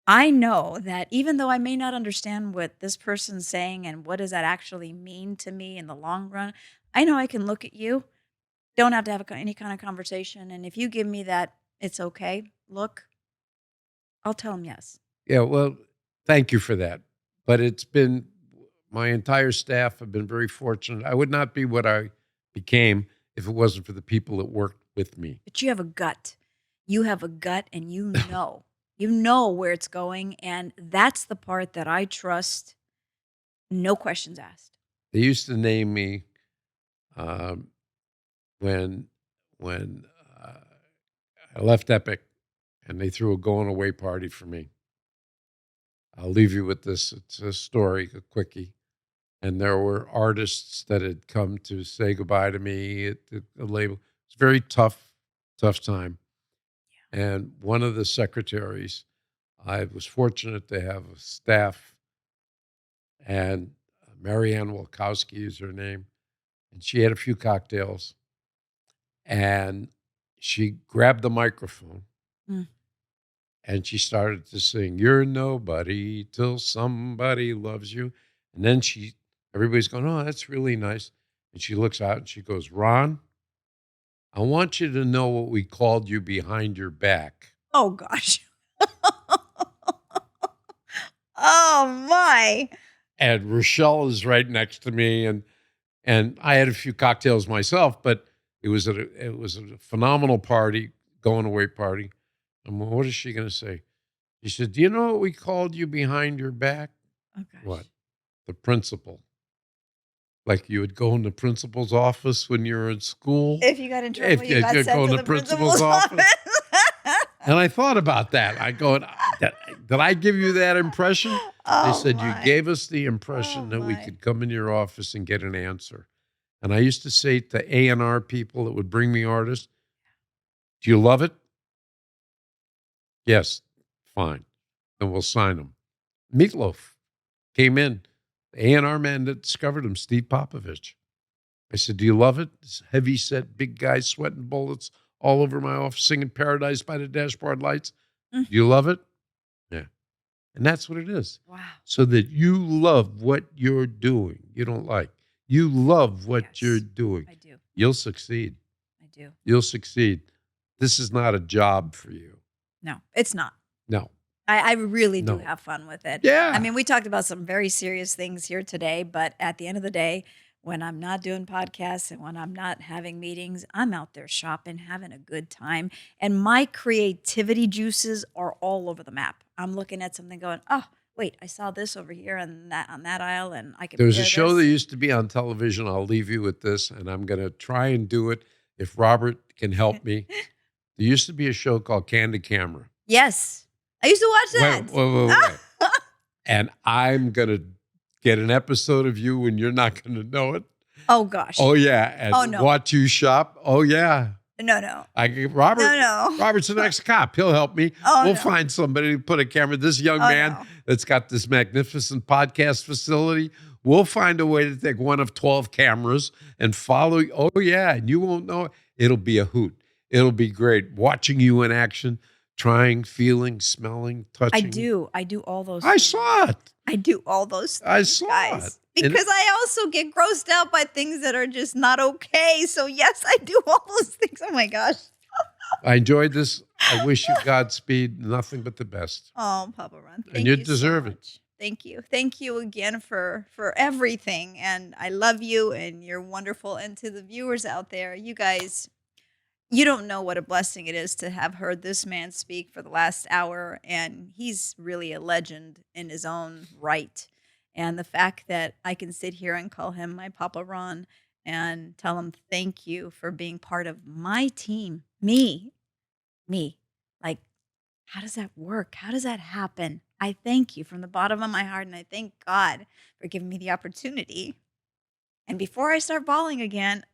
S1: I know that even though I may not understand what this person's saying and what does that actually mean to me in the long run, I know I can look at you, don't have to have any kind of conversation. And if you give me that, it's okay, look, I'll tell them yes.
S2: Yeah, well, thank you for that. But it's been my entire staff have been very fortunate. I would not be what I became if it wasn't for the people that worked with me.
S1: But you have a gut. You have a gut, and you know where it's going. And that's the part that I trust. No questions asked.
S2: They used to name me um, when I left Epic, and they threw a going away party for me. I'll leave you with this. It's a story, a quickie. And there were artists that had come to say goodbye to me at the label. It's a very tough time. And one of the secretaries, I was fortunate to have a staff, and Marianne Wilkowski is her name. And she had a few cocktails, and she grabbed the microphone
S1: Mm.
S2: and she started to sing, "You're nobody till somebody loves you." And then everybody's going, "Oh, that's really nice." And she looks out and she goes, "Ron, I want you to know what we called you behind your back."
S1: Oh, gosh. Oh, my.
S2: And Rochelle is right next to me, and I had a few cocktails myself, but it was a phenomenal party, going away party. And what is she going to say? She said, "Do you know what we called you behind your back?"
S1: Oh, gosh.
S2: What? The principal. Like you would go in the principal's office when you were in school.
S1: If you got in trouble,
S2: If
S1: you
S2: you
S1: got
S2: could
S1: sent
S2: go in
S1: to
S2: the
S1: the
S2: principal's
S1: principal's
S2: office.
S1: office.
S2: And I thought about that. I go, did I give you that impression? They
S1: Oh,
S2: said, you
S1: my.
S2: gave us the impression
S1: Oh,
S2: that we
S1: my.
S2: could come in your office and get an answer. And I used to say to A&R people that would bring me artists, "Do you love it?" "Yes." "Fine. Then we'll sign them." Meatloaf came in. The A&R man that discovered him, Steve Popovich. I said, "Do you love it?" This heavy set, big guy, sweating bullets all over my office, singing Paradise by the Dashboard Lights.
S1: Mm.
S2: "Do you love it?" "Yeah." And that's what it is.
S1: Wow.
S2: So that you love what you're doing. You don't like. You love what you're
S1: Yes,
S2: doing.
S1: I do.
S2: You'll succeed.
S1: I do.
S2: You'll succeed. This is not a job for you.
S1: No, it's not.
S2: No.
S1: I really do
S2: No.
S1: have fun with it.
S2: Yeah.
S1: I mean, we talked about some very serious things here today, but at the end of the day, when I'm not doing podcasts and when I'm not having meetings, I'm out there shopping, having a good time. And my creativity juices are all over the map. I'm looking at something going, oh, wait, I saw this over here and that on that aisle, and I could
S2: There was
S1: pair
S2: a show that
S1: this.
S2: used to be on television. I'll leave you with this, and I'm going to try and do it if Robert can help me. There used to be a show called Candid Camera.
S1: Yes. I used to watch that.
S2: Wait. and I'm going to get an episode of you and you're not going to know it.
S1: Oh, gosh.
S2: Oh, yeah. And
S1: Oh, no.
S2: watch you shop. Oh, yeah.
S1: No.
S2: Robert.
S1: No.
S2: Robert's the next cop. He'll help me.
S1: Oh,
S2: We'll
S1: no.
S2: find somebody to put a camera. This young man
S1: No.
S2: that's got this magnificent podcast facility. We'll find a way to take one of 12 cameras and follow. Oh, yeah. And you won't know it. It'll be a hoot. It'll be great. Watching you in action, trying, feeling, smelling, touching.
S1: I do all those
S2: I
S1: things.
S2: saw it.
S1: I do all those things,
S2: I saw
S1: guys.
S2: it.
S1: Because I also get grossed out by things that are just not okay. So, yes, I do all those things. Oh, my gosh.
S2: I enjoyed this. I wish you Godspeed. Nothing but the best.
S1: Oh, Papa Ron, thank
S2: And
S1: you
S2: you deserve
S1: so
S2: it.
S1: much. Thank you. Thank you again for everything. And I love you and you're wonderful. And to the viewers out there, you guys, you don't know what a blessing it is to have heard this man speak for the last hour. And he's really a legend in his own right. And the fact that I can sit here and call him my Papa Ron and tell him thank you for being part of my team, me. Like, how does that work? How does that happen? I thank you from the bottom of my heart, and I thank God for giving me the opportunity. And before I start bawling again,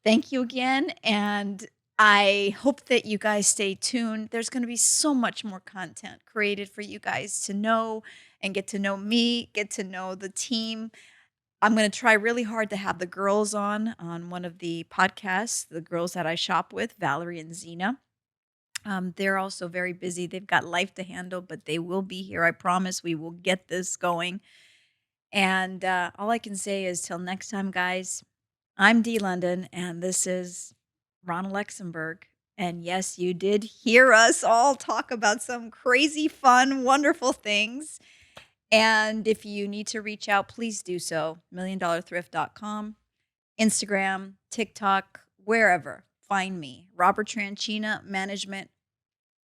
S1: thank you again, and I hope that you guys stay tuned. There's going to be so much more content created for you guys to know and get to know me, get to know the team. I'm going to try really hard to have the girls on one of the podcasts, the girls that I shop with, Valerie and Zena. They're also very busy. They've got life to handle, but they will be here. I promise we will get this going. And all I can say is till next time, guys, I'm Dee London, and this is Ron Alexenburg. And yes, you did hear us all talk about some crazy, fun, wonderful things. And if you need to reach out, please do so. MillionDollarThrift.com, Instagram, TikTok, wherever. Find me. Robert Tranchina Management.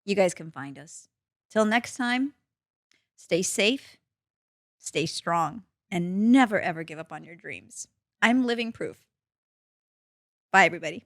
S1: You guys can find us. Till next time, stay safe, stay strong, and never, ever give up on your dreams. I'm living proof. Bye, everybody.